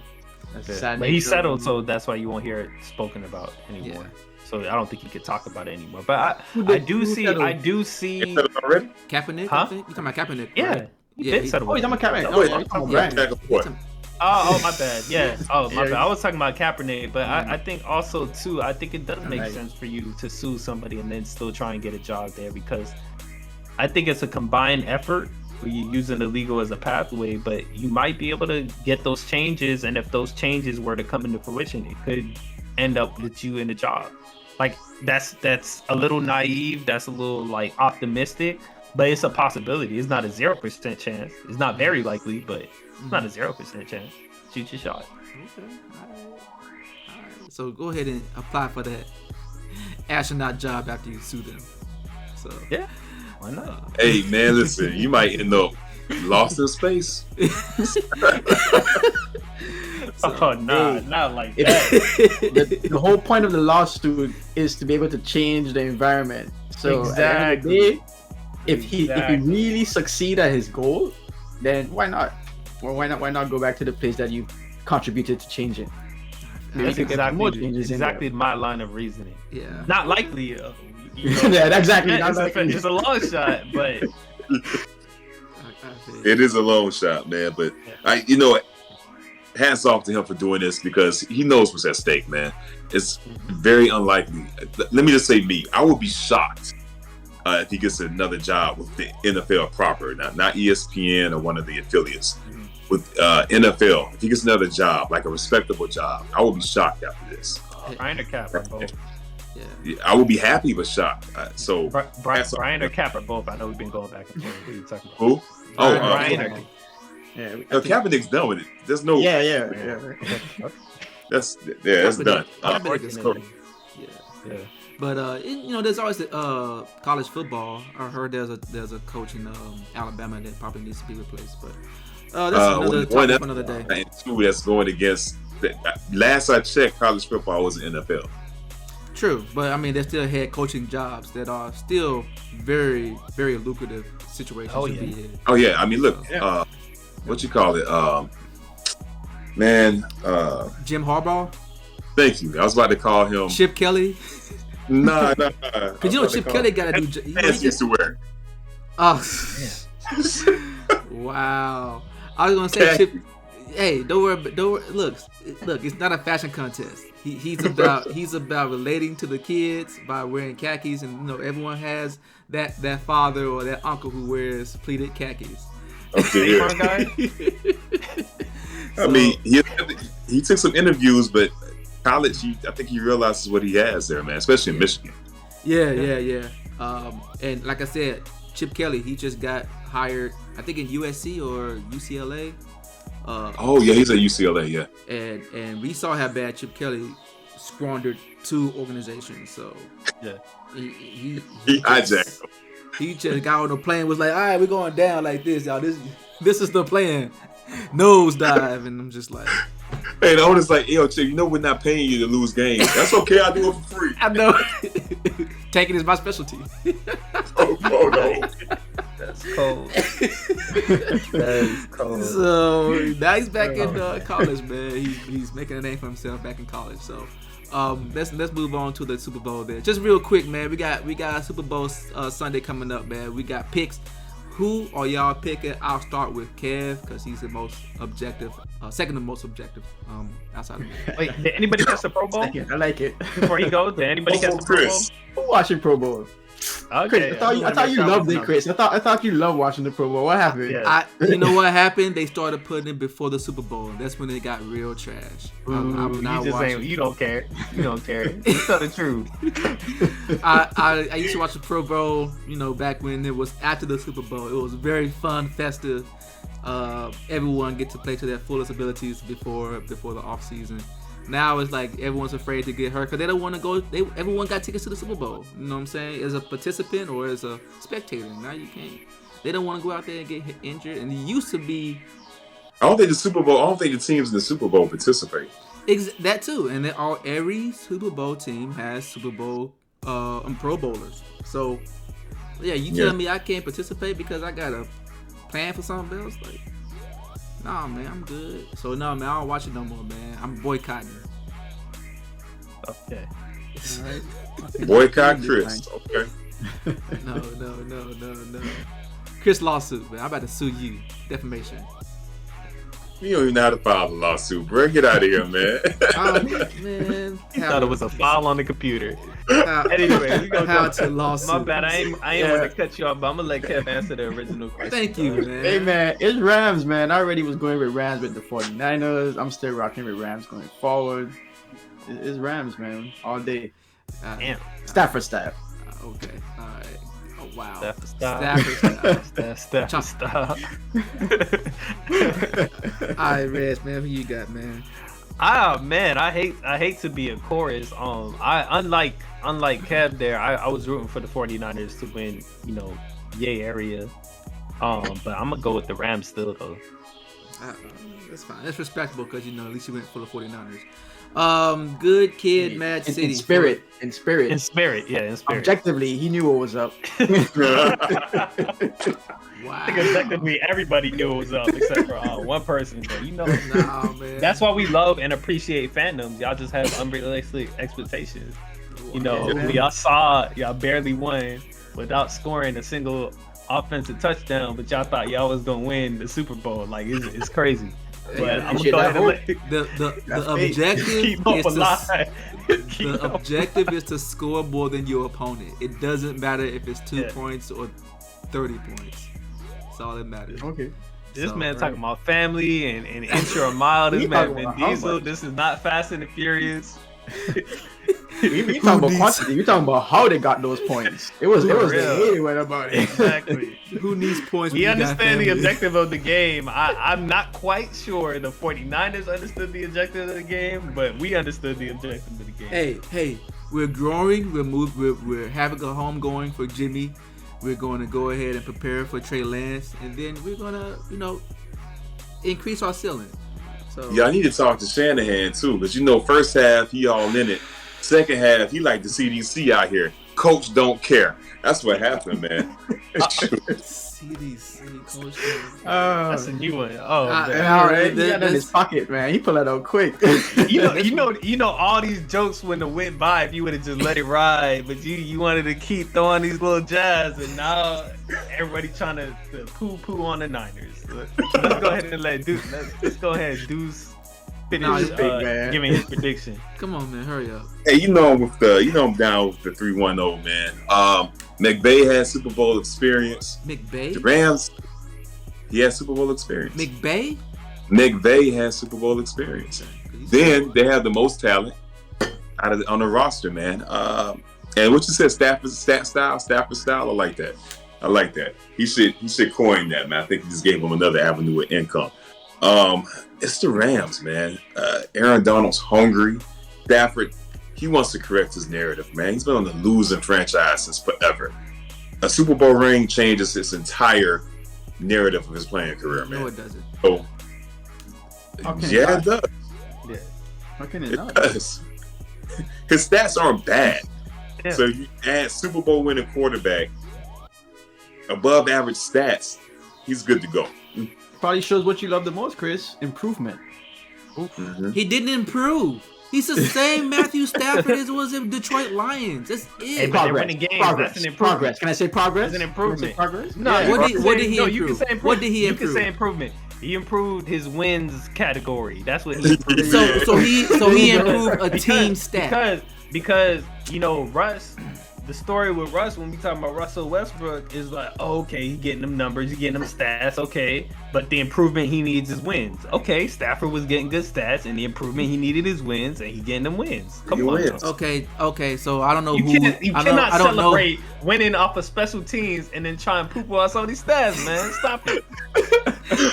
S4: That's sad.
S2: But he's settled, so that's why you won't hear it spoken about anymore. Yeah. So I don't think he could talk about it anymore. But I do see.
S3: Already?
S1: Kaepernick?
S2: Huh?
S1: You talking about Kaepernick?
S2: Yeah.
S1: Right?
S2: He did settle.
S4: Oh, he's talking about Kaepernick.
S2: Oh, my bad. Yeah. Oh, my bad. I was talking about Kaepernick, but I think also too, I think it does make sense for you to sue somebody and then still try and get a job there, because I think it's a combined effort where you're using the legal as a pathway, but you might be able to get those changes, and if those changes were to come into fruition, it could end up with you in a job. Like that's a little naive, that's a little like optimistic, but it's a possibility. It's not a 0% chance. It's not very likely, but it's not a 0% chance. Shoot your shot.
S1: Okay. All right. So go ahead and apply for that astronaut job after you sue them. So
S2: Yeah, why not?
S3: Hey man, listen, you might end up lost in space.
S2: Oh no, not like
S4: If-
S2: that.
S4: the whole point of the lawsuit is to be able to change the environment. So at the end of the
S2: Exactly.
S4: day, if he really succeed at his goal, then why not? Or why not go back to the place that you contributed to change it? Maybe
S2: That's
S4: you could get more
S2: exactly
S4: changes in
S2: exactly my line of reasoning.
S1: yeah.
S2: Not likely. You know,
S4: Yeah, exactly. Not
S2: it's,
S4: likely.
S2: it's a long shot, but
S1: I feel
S3: It is a long shot, man. But you know what? Hats off to him for doing this because he knows what's at stake, man. It's very unlikely. Let me just say, I would be shocked if he gets another job with the NFL proper, not ESPN or one of the affiliates. With NFL, if he gets another job, like a respectable job, I would be shocked after this.
S2: Brian or Cap are both.
S1: yeah.
S3: I would be happy but shocked. So
S2: Brian or Cap are both. I know we've been going back and forth. What are you talking about?
S3: who? Oh,
S2: Brian or
S4: Yeah,
S3: Kaepernick's done with it. There's no.
S4: yeah.
S3: That's done.
S1: Kaepernick is cool. Yeah.
S2: Yeah.
S1: But there's always college football. I heard there's a coach in Alabama that probably needs to be replaced. But that's another topic for another day.
S3: And two, that's going against. Last I checked, college football was in NFL.
S1: True, but I mean, there's still head coaching jobs that are still very, very lucrative situations
S2: Oh,
S1: to
S2: yeah.
S1: be in.
S3: Oh yeah, I mean, look, what you call it, man?
S1: Jim Harbaugh,
S3: Thank you. I was about to call him.
S1: Chip Kelly.
S3: Nah.
S1: Because Chip Kelly got to do.
S3: Pants used to wear.
S1: Oh, wow! I was gonna say Chip. Hey, don't worry. Look. It's not a fashion contest. He's about relating to the kids by wearing khakis, and everyone has that father or that uncle who wears pleated khakis.
S3: Okay, yeah.
S2: Guy?
S3: I mean, he took some interviews, but college, I think he realizes what he has there, man, especially in Michigan.
S1: Yeah. And like I said, Chip Kelly, he just got hired, I think in USC or UCLA.
S3: Oh yeah, he's at UCLA, yeah.
S1: And we saw how bad Chip Kelly squandered 2 organizations. So
S2: Yeah.
S3: He hijacked them.
S1: He just got on the plane and was like, all right, we're going down like this, y'all. This is the plan. Nosedive. And I'm just like,
S3: Hey, the owner's like, yo, Chip, we're not paying you to lose games. That's okay, I'll do it for free.
S1: I know. Tanking is my specialty.
S3: Oh no.
S2: That's cold. That is cold.
S1: So now he's back in college, man. He's making a name for himself back in college. So let's move on to the Super Bowl there. Just real quick, man. We got Super Bowl Sunday coming up, man. We got picks. Who are y'all picking? I'll start with Kev because he's the most objective, second to most objective outside of me.
S2: Wait, did anybody catch the Pro Bowl
S4: I like it.
S2: before he goes? Did anybody catch the Pro Bowl?
S3: Chris.
S4: Who watching Pro Bowl?
S2: Okay,
S4: Chris, I thought you loved it, Chris. I thought you loved watching the Pro Bowl. What happened?
S2: Yeah.
S1: You know what happened? They started putting it before the Super Bowl. That's when it got real trash. I'm not
S2: you just
S1: watching.
S2: ain't, you don't care. You don't care. You tell the truth.
S1: I used to watch the Pro Bowl, back when it was after the Super Bowl. It was very fun, festive. Everyone get to play to their fullest abilities before the off season. Now it's like everyone's afraid to get hurt because they don't want to go. Everyone got tickets to the Super Bowl. You know what I'm saying? As a participant or as a spectator. Now you can't. They don't want to go out there and get injured. And it used to be.
S3: I don't think the teams in the Super Bowl participate.
S1: That too. And every Super Bowl team has Super Bowl Pro Bowlers. So yeah, you telling me I can't participate because I got a plan for something else? Like, nah, man, I'm good. So no, man, I don't watch it no more, man. I'm boycotting.
S2: Okay.
S1: All right.
S3: Boycott Chris. Okay.
S1: No. Chris lawsuit, man. I'm about to sue you. Defamation.
S3: You don't even know how to file a lawsuit, bro. Get out of here, man.
S1: Man.
S2: He thought it was a file on the computer.
S1: How
S2: Anyway, we gonna
S1: how
S2: go.
S1: to lawsuit.
S2: My bad. I ain't want to cut you off, but I'm gonna let Kev answer the original question.
S1: Thank you, man.
S4: Hey man, it's Rams, man. I already was going with Rams with the 49ers. I'm still rocking with Rams going forward. It's Rams, man, all day.
S2: Damn.
S4: Stafford staff.
S1: Okay. All right. Oh wow.
S2: Stafford style.
S1: Stafford
S2: Stafford style.
S1: All right, Reds, man. Who you got, man?
S2: Man, I hate to be a chorus. I unlike Kev there, I was rooting for the 49ers to win, yay area. But I'm gonna go with the Rams still though.
S1: That's fine. That's respectable because at least you went for the 49ers. Good kid, Mad City.
S4: In spirit.
S2: In spirit.
S4: Objectively, he knew what was up.
S1: Wow.
S2: I think objectively everybody knew it was up except for one person. But
S1: Nah, man.
S2: that's why we love and appreciate fandoms. Y'all just have unrealistic expectations. Y'all saw y'all barely won without scoring a single offensive touchdown, but y'all thought y'all was gonna win the Super Bowl. Like it's crazy. But I'm gonna go ahead and let
S1: the objective
S2: keep up alive.
S1: The objective is to score more than your opponent. It doesn't matter if it's 2 points or 30 points. That's all that matters.
S4: Okay.
S2: This man talking about family and inch or a mile. This man Vin Diesel. This is not Fast and the Furious.
S4: You talking about quantity? You talking about how they got those points? It was the way they went about it.
S2: Exactly.
S1: Who needs points?
S2: We understand the objective of the game. I'm not quite sure the 49ers understood the objective of the game, but we understood the objective of the game.
S1: Hey, we're growing. We're having a home going for Jimmy. We're going to go ahead and prepare for Trey Lance, and then we're gonna, increase our ceiling. So
S3: Yeah, I need to talk to Shanahan too, because first half he all in it. Second half he like the CDC out here. Coach don't care. That's what happened, man.
S1: CDC coach.
S2: That's a new one. Oh,
S4: all right. He got that in his pocket, man. He pulled that out quick.
S2: you know all these jokes wouldn't have went by if you would have just let it ride, but you wanted to keep throwing these little jabs, and now everybody trying to poo on the Niners. Let's go ahead and let's go ahead and Deuce finish giving his prediction.
S1: Come on, man, hurry up.
S3: Hey, I'm down with the 3-1-0, man. McVay has Super Bowl experience.
S1: McVay?
S3: The Rams, he has Super Bowl experience.
S1: McVay?
S3: McVay has Super Bowl experience. Then they have the most talent on the roster, man. And what you said, Stafford style. I like that. He should coin that, man. I think he just gave him another avenue of income. It's the Rams, man. Aaron Donald's hungry. Stafford, he wants to correct his narrative, man. He's been on the losing franchise since forever. A Super Bowl ring changes his entire narrative of his playing career, man.
S1: No, it doesn't.
S3: So, yeah, it does.
S2: Yeah.
S4: How can it
S3: It
S4: not?
S3: does. His stats aren't bad.
S2: Yeah.
S3: So you add Super Bowl winning quarterback, above average stats, he's good to go.
S4: Probably shows what you love the most, Chris. Improvement.
S3: Mm-hmm.
S1: He didn't improve. He's the same Matthew Stafford as was in Detroit Lions. That's
S2: Hey,
S1: it.
S2: but they're winning games. That's an improvement.
S4: Progress. Can I say progress?
S2: That's an improvement.
S4: Progress?
S2: No,
S4: Yeah.
S1: What did he
S2: no,
S1: improve?
S2: you can say improvement.
S1: What did he
S2: You can
S1: improve?
S2: say improvement. He improved his wins category. That's what he improved.
S1: So he improved a team stat.
S2: Because Russ, the story with Russ when we talking about Russell Westbrook is like, okay, he getting them numbers, he getting them stats, okay, but the improvement he needs is wins. Okay, Stafford was getting good stats, and the improvement he needed is wins, and he getting them wins. Come on.
S3: wins.
S1: Okay. So I don't know
S2: You
S1: I
S2: cannot
S1: don't know.
S2: celebrate winning off of special teams and then try and poo-poo on some of these stats, man. Stop it.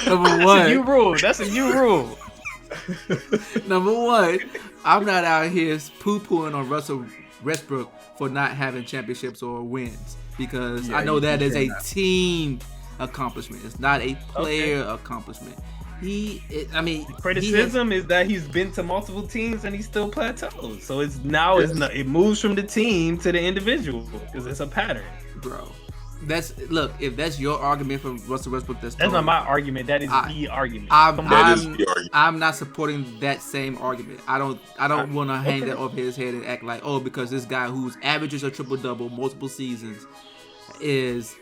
S1: Number
S2: That's
S1: one.
S2: a new rule. That's a new rule.
S1: Number one, I'm not out here poo-pooing on Russell Westbrook for not having championships or wins, because I know that is a team accomplishment. It's not a player accomplishment.
S2: Criticism is that he's been to multiple teams and he still plateaus. So it moves from the team to the individual because it's a pattern.
S1: Bro. If that's your argument for Russell Westbrook, that's
S2: not my argument. That is the argument.
S3: That is the argument.
S1: I'm not supporting that same argument. I don't want to hang that over his head and act like, because this guy whose averages a triple double multiple seasons is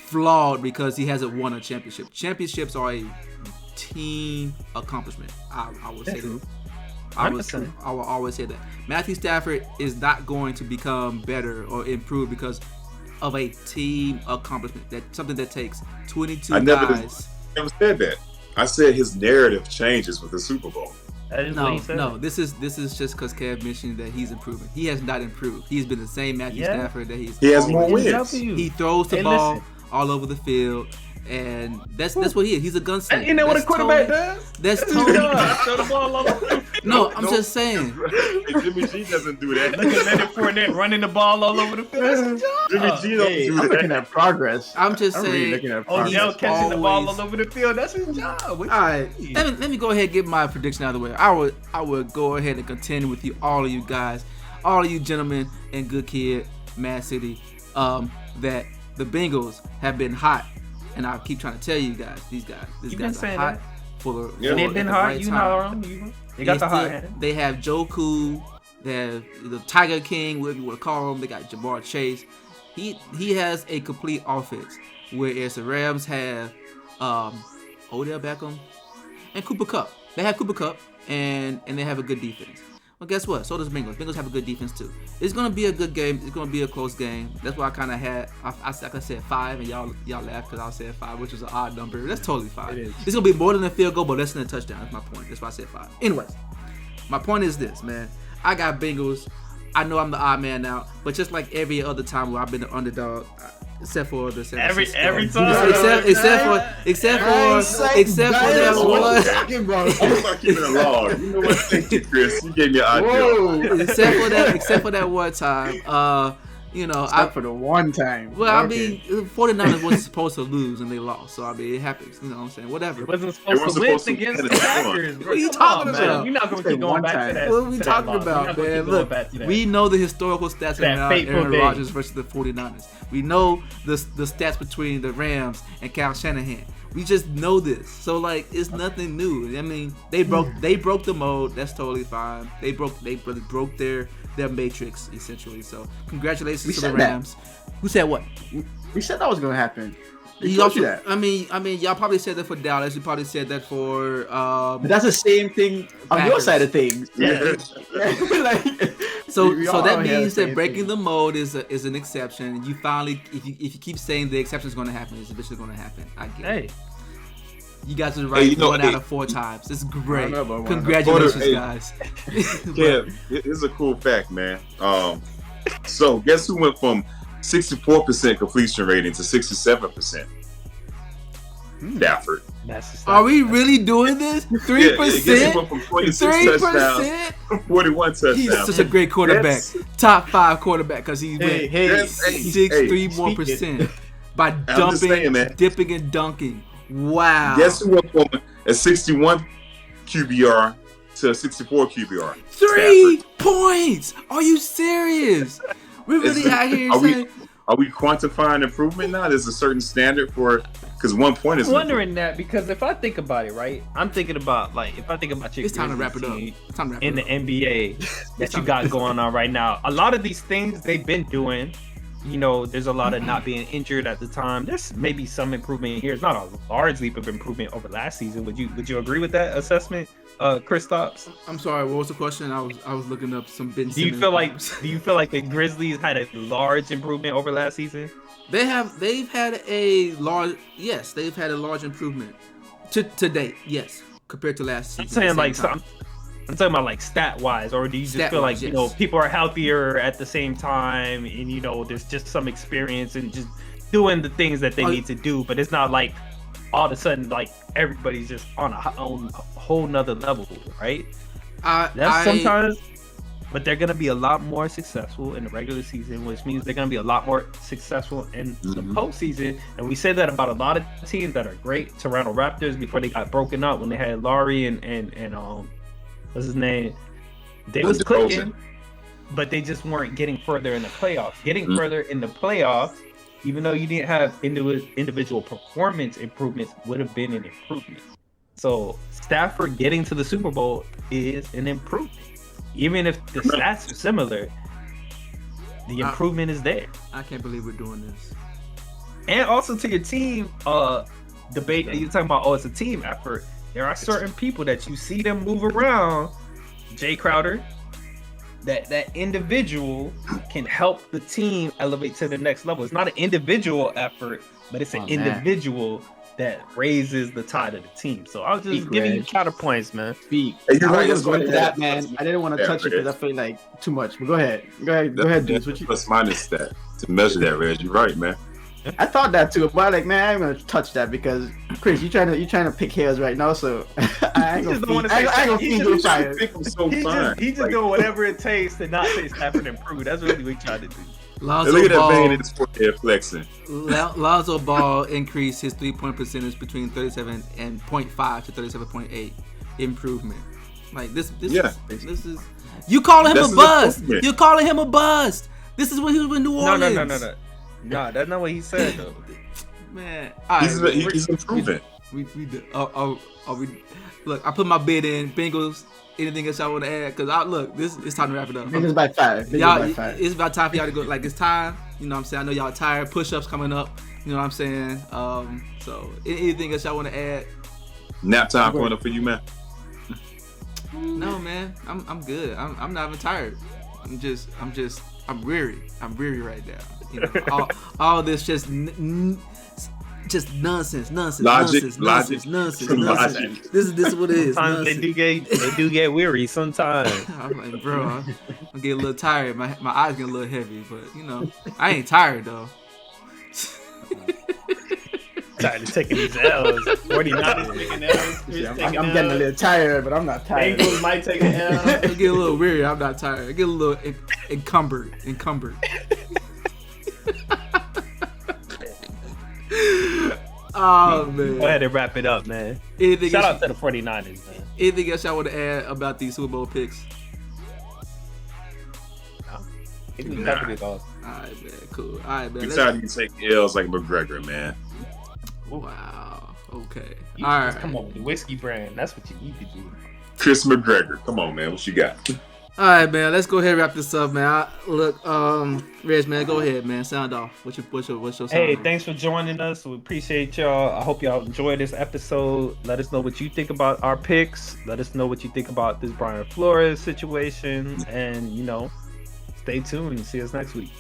S1: flawed because he hasn't won a championship. Championships are a team accomplishment. I would say that. I will always say that. Matthew Stafford is not going to become better or improve because of a team accomplishment. That's something that takes 22 guys.
S3: I never said that. I said his narrative changes with the Super Bowl.
S2: No.
S1: This is just because Kev mentioned that he's improving. He has not improved. He's been the same Matthew Stafford that
S3: He has more wins.
S1: He throws the ball all over the field. And that's what he is. He's a gunslinger.
S2: And you know what a
S1: That's
S2: quarterback
S1: totally-
S2: does?
S1: That's
S2: His
S1: totally.
S2: job. Throw the ball all over.
S1: No, I'm just saying.
S3: Hey, Jimmy G doesn't do that.
S2: Look at Leonard Fournette running the ball all over the field. That's his job.
S3: Jimmy G don't
S4: Hey,
S3: do
S4: I'm
S3: that.
S4: looking at progress.
S1: I'm just
S4: I'm really
S1: saying.
S4: looking at progress.
S2: Odell catching the ball
S1: always-
S2: all over the field. That's his job. What
S1: All right,
S2: you mean?
S1: let me go ahead and get my prediction out of the way. I would go ahead and contend with you, all of you guys, all of you gentlemen and good kid, Mad City, that the Bengals have been hot, and I keep trying to tell you guys, these guys
S2: been
S1: are
S2: saying
S1: hot
S2: that.
S1: for
S3: Yeah,
S2: And they've
S1: at
S2: been
S1: the
S2: hot.
S1: right
S2: You
S1: time.
S2: not wrong. They got the hot hand.
S1: They have Joku, they have the Tiger King, whatever you want to call him. They got Jamar Chase. He has a complete offense, whereas the Rams have Odell Beckham and Cooper Kupp. They have Cooper Kupp and they have a good defense. Well, guess what? So does Bengals. Bengals have a good defense too. It's gonna be a good game. It's gonna be a close game. That's why I kind of had. I said 5, and y'all laughed because I said 5, which is an odd number. That's totally fine.
S2: It is.
S1: It's gonna be more than a field goal, but less than a touchdown. That's my point. That's why I said 5. Anyways, my point is this, man. I got Bengals. I know I'm the odd man out, but just like every other time where I've been the underdog, except for the San
S2: Every
S1: Francisco.
S2: time.
S1: except for that one.
S4: Talking about.
S3: I'm gonna start keeping a log. You know what? Thank you, Chris. You gave me an idea.
S4: Whoa.
S1: except for that one time,
S4: For the one time.
S1: well, I
S4: Okay.
S1: mean, 49ers wasn't supposed to lose and they lost, so I mean, it happens. You know what I'm saying? Whatever.
S2: It wasn't
S3: It
S2: supposed
S3: wasn't
S2: to win
S3: supposed to
S2: against
S3: win
S2: the
S3: at that
S2: Packers.
S3: point.
S1: What are you
S2: Come
S1: talking
S2: on, man.
S1: about?
S2: We're not going to
S4: Say
S2: keep going
S4: one
S2: back to
S4: time.
S2: that.
S1: What are we
S2: to that
S1: talking
S2: loss. We're
S1: about,
S2: not gonna
S1: man?
S2: keep going
S1: Look,
S2: back to that.
S1: we know the historical stats
S2: That
S1: around
S2: fateful
S1: Aaron
S2: day.
S1: Rodgers versus the 49ers. We know the stats between the Rams and Kyle Shanahan. We just know this. So like, it's nothing new. I mean, they broke the mold. That's totally fine. They really broke their matrix essentially. So congratulations
S4: We
S1: to the
S4: said that.
S1: Rams. Who said what?
S4: We said that was gonna happen. We
S1: You
S4: told
S1: also,
S4: you that.
S1: I mean, y'all probably said that for Dallas. You probably said that for
S4: But that's the same thing on your
S1: Packers.
S4: side of things.
S3: Yeah.
S4: Like,
S1: so
S4: we all
S1: that
S4: have
S1: means
S4: the
S1: that
S4: same
S1: breaking
S4: thing.
S1: the mold is an exception. You finally, if you keep saying the exception is going to happen, it's eventually going to happen. I get it.
S2: Hey,
S1: You guys are right.
S3: you know,
S1: 1 out
S3: hey.
S1: of 4 times. It's great.
S4: I know about 1 out of 4.
S1: Congratulations,
S3: Hey.
S1: guys.
S3: Yeah, it's a cool fact, man. So guess who went from 64% completion rating to 67%? Stafford.
S2: that's the
S1: Are we really doing this? 3%?
S3: Guess who went from 26 touchdowns
S1: 3%?
S3: to 41 touchdowns?
S1: He's such a great quarterback.
S3: Yes.
S1: Top 5 quarterback because he
S4: Hey,
S1: went
S4: hey,
S3: Yes, hey,
S1: 63
S3: hey,
S1: more
S4: speak it.
S1: percent by
S3: just
S1: dumping,
S3: saying, man.
S1: dipping, and dunking. Wow.
S3: Guess who went from a 61 QBR to a 64 QBR?
S1: 3 points. Are you serious? We're really out here saying.
S3: Are we quantifying improvement now? There's a certain standard for, because 1 point is
S2: I'm wondering that because if I think about it, right, I'm thinking about your
S1: It's time to
S2: Grizzlies
S1: wrap it up.
S2: team
S1: It's time to wrap
S2: in
S1: it
S2: the
S1: up.
S2: NBA that you got going on right now. A lot of these things they've been doing. You know, there's a lot of not being injured at the time. There's maybe some improvement here. It's not a large leap of improvement over last season. Would you agree with that assessment, Kristaps?
S1: I'm sorry. What was the question? I was looking up some Ben
S2: Do you
S1: Simmons
S2: feel like
S1: numbers.
S2: the Grizzlies had a large improvement over last season?
S1: they've had a large improvement to date, yes, compared to last season.
S2: I'm saying
S1: at the
S2: like
S1: same time.
S2: I'm talking about like stat wise, or do you just feel like
S1: Stat-wise,
S2: you know
S1: yes.
S2: people are healthier at the same time, and you know there's just some experience and just doing the things that they need to do, but it's not like all of a sudden like everybody's just on a whole nother level, right? Sometimes, but they're gonna be a lot more successful in the regular season, which means they're gonna be a lot more successful in the postseason. And we say that about a lot of teams that are great. Toronto Raptors before they got broken up when they had Laurie and what's his name? They was clicking, but they just weren't getting further in the playoffs. Getting further in the playoffs, even though you didn't have individual performance improvements, would have been an improvement. So Stafford getting to the Super Bowl is an improvement. Even if the stats are similar, the improvement is there.
S1: I can't believe we're doing this.
S2: And also to your team debate that you're talking about, it's a team effort. There are certain people that you see them move around, Jay Crowder, that individual can help the team elevate to the next level. It's not an individual effort, but it's an individual that raises the tide of the team. So I was just giving you counterpoints, man.
S4: Speak.
S3: Hey, you're
S4: I
S3: right,
S4: was
S3: that's
S4: going
S3: what
S4: to
S3: it
S4: that,
S3: is.
S4: man. I didn't want to
S3: Yeah,
S4: touch it because I feel like too much. But go ahead, dudes. What you?
S3: Plus minus that to measure that, Reg. You're right, man.
S4: I thought that too, but like, man, I ain't gonna touch that because Chris, you trying to pick hairs right now, so I ain't gonna feed your fire.
S2: He just doing whatever it takes to not say Stafford and Prude. That's really what he tried to do.
S3: Look at that vein in his forehead flexing.
S1: Lonzo Ball increased his 3-point percentage between 37.5 to 37.8. Improvement. Like this is. You calling him a bust? You're calling him a bust. This is when he was with New Orleans.
S2: No, that's not what he said though.
S1: Man,
S3: he's improving.
S1: We do. Look, I put my bid in. Bengals. Anything else I want to add? Because it's time to wrap it up.
S4: Bengals by 5.
S1: It's about time for y'all to go. Like it's time. You know what I'm saying? I know y'all tired. Push-ups coming up. You know what I'm saying? So anything else y'all want to add?
S3: Nap time coming up for you, man.
S1: No, man. I'm good. I'm not even tired. I'm weary. I'm weary right now. You know, all this just nonsense.
S3: Logic.
S1: This is what it is.
S2: Sometimes they do get weary sometimes.
S1: I'm like, bro, I'm getting a little tired. My eyes get a little heavy, but you know, I ain't tired though.
S2: Tired of taking these L's. 49ers taking L's.
S4: I'm getting a little tired, but I'm not tired.
S2: Bengals might take an L.
S1: I get a little weary. I'm not tired. I get a little encumbered. Oh man.
S2: Go ahead and wrap it up, man. Shout out to the 49ers, man.
S1: Anything else y'all want to add about these Super Bowl picks?
S2: We covered it all.
S1: Alright, man. Cool. Alright, man.
S3: It's time you take L's like McGregor, man.
S1: Wow. Okay.
S2: All right. Come on, the whiskey brand. That's what you need to do.
S3: Chris McGregor. Come on, man. What you got?
S1: All right, man. Let's go ahead and wrap this up, man. Reg, man, go ahead, man. Sound off. What's your sound?
S2: Hey, thanks for joining us. We appreciate y'all. I hope y'all enjoyed this episode. Let us know what you think about our picks. Let us know what you think about this Brian Flores situation. And, stay tuned and see us next week.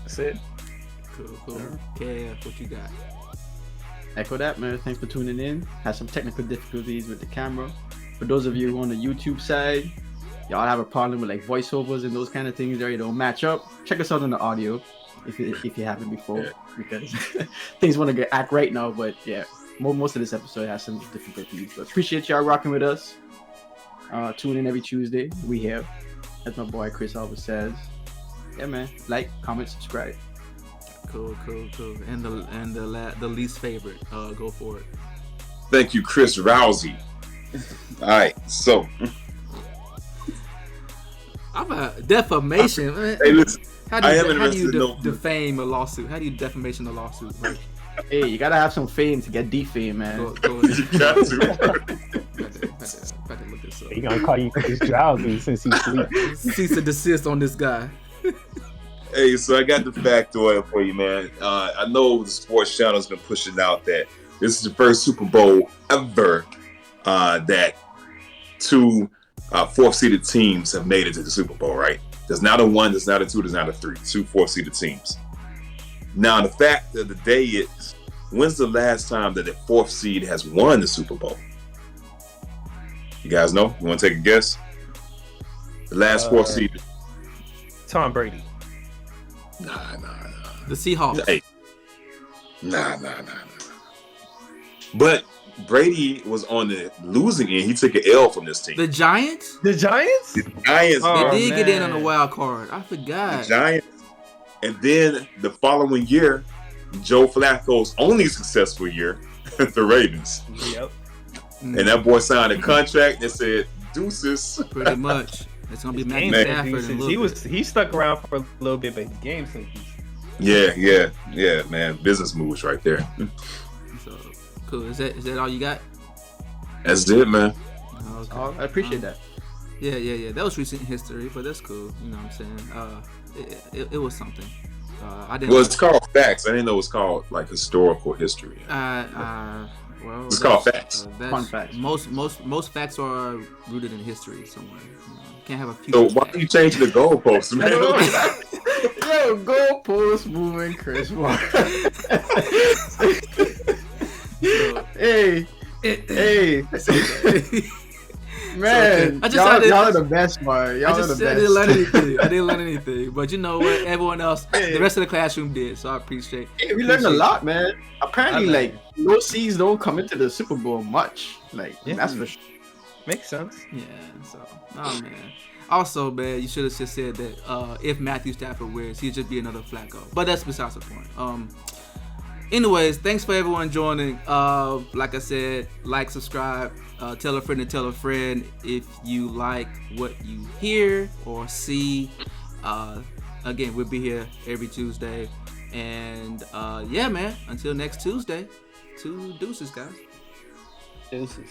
S2: That's it.
S1: Cool. Kev, what you got?
S4: Echo that, man. Thanks for tuning in. Had some technical difficulties with the camera. For those of you on the YouTube side, y'all have a problem with like voiceovers and those kind of things there, don't match up. Check us out on the audio if you haven't before, because things want to act right now. But yeah, most of this episode has some difficulties. But appreciate y'all rocking with us. Tune in every Tuesday. We here, as my boy Chris always says. Yeah, man. Like, comment, subscribe.
S1: Cool. And the least favorite. Go for it.
S3: Thank you, Chris Rousey. All right, so
S1: I'm a defamation. Man.
S3: Hey, listen.
S1: How do you defame a lawsuit? How do you defamation a lawsuit? Right?
S4: Hey, you gotta have some fame to get defamed, man.
S1: Go ahead.
S3: You got to.
S1: Look this up.
S2: He gonna call you Chris Drowsy since he's asleep.
S1: Cease and desist on this guy.
S3: Hey, so I got the factoid for you, man. I know the sports channel's been pushing out that this is the first Super Bowl ever that two fourth-seeded teams have made it to the Super Bowl, right? There's not a 1, there's not a 2, there's not a 3. 2 fourth-seeded teams. Now, the fact of the day is, when's the last time that the fourth seed has won the Super Bowl? You guys know? You want to take a guess? The last fourth seed.
S2: Tom Brady.
S3: Nah.
S1: The Seahawks.
S3: Hey. Nah. But Brady was on the losing end. He took an L from this team.
S1: The Giants?
S2: The Giants?
S3: The Giants.
S1: They did get in on the wild card. I forgot.
S3: The Giants. And then the following year, Joe Flacco's only successful year, the Ravens.
S2: Yep.
S3: And that boy signed a contract that said, deuces.
S1: Pretty much. It's going to be Matthew Stafford in a little bit.
S2: He stuck around for a little bit, but his game so
S3: Yeah, man. Business moves right there.
S1: So, cool. Is that all you got?
S3: That's it, man.
S1: Okay.
S4: Oh, I appreciate that.
S1: Yeah. That was recent history, but that's cool. You know what I'm saying? It was something. I didn't.
S3: Well, it's called facts. I didn't know it was called like historical history.
S1: Well,
S3: it's called facts.
S4: Fun facts.
S1: Most facts are rooted in history somewhere. You can't have a few.
S3: So why are you changing the goalposts, man?
S4: Yo, goalpost moving, Chris. Hey. Man,
S1: I just
S4: y'all,
S1: said it-
S4: y'all are the best, man. Y'all
S1: I
S4: are
S1: just
S4: the
S1: said I
S4: best.
S1: didn't learn anything. I didn't learn anything. But you know what? Everyone else, the rest of the classroom did. So I appreciate.
S4: Hey, we learned a
S1: appreciate
S4: lot, man. Apparently,
S2: I
S4: like low C's don't come into the Super Bowl much. Like
S2: Yeah.
S4: that's for sure.
S2: Makes sense.
S1: Yeah. So, oh man. Also, man, you should have just said that if Matthew Stafford wins, he'd just be another Flacco. But that's besides the point. Anyways, thanks for everyone joining. Like I said, like, subscribe, tell a friend to tell a friend if you like what you hear or see. Again, we'll be here every Tuesday. And yeah, man, until next Tuesday, two deuces, guys.
S2: Deuces.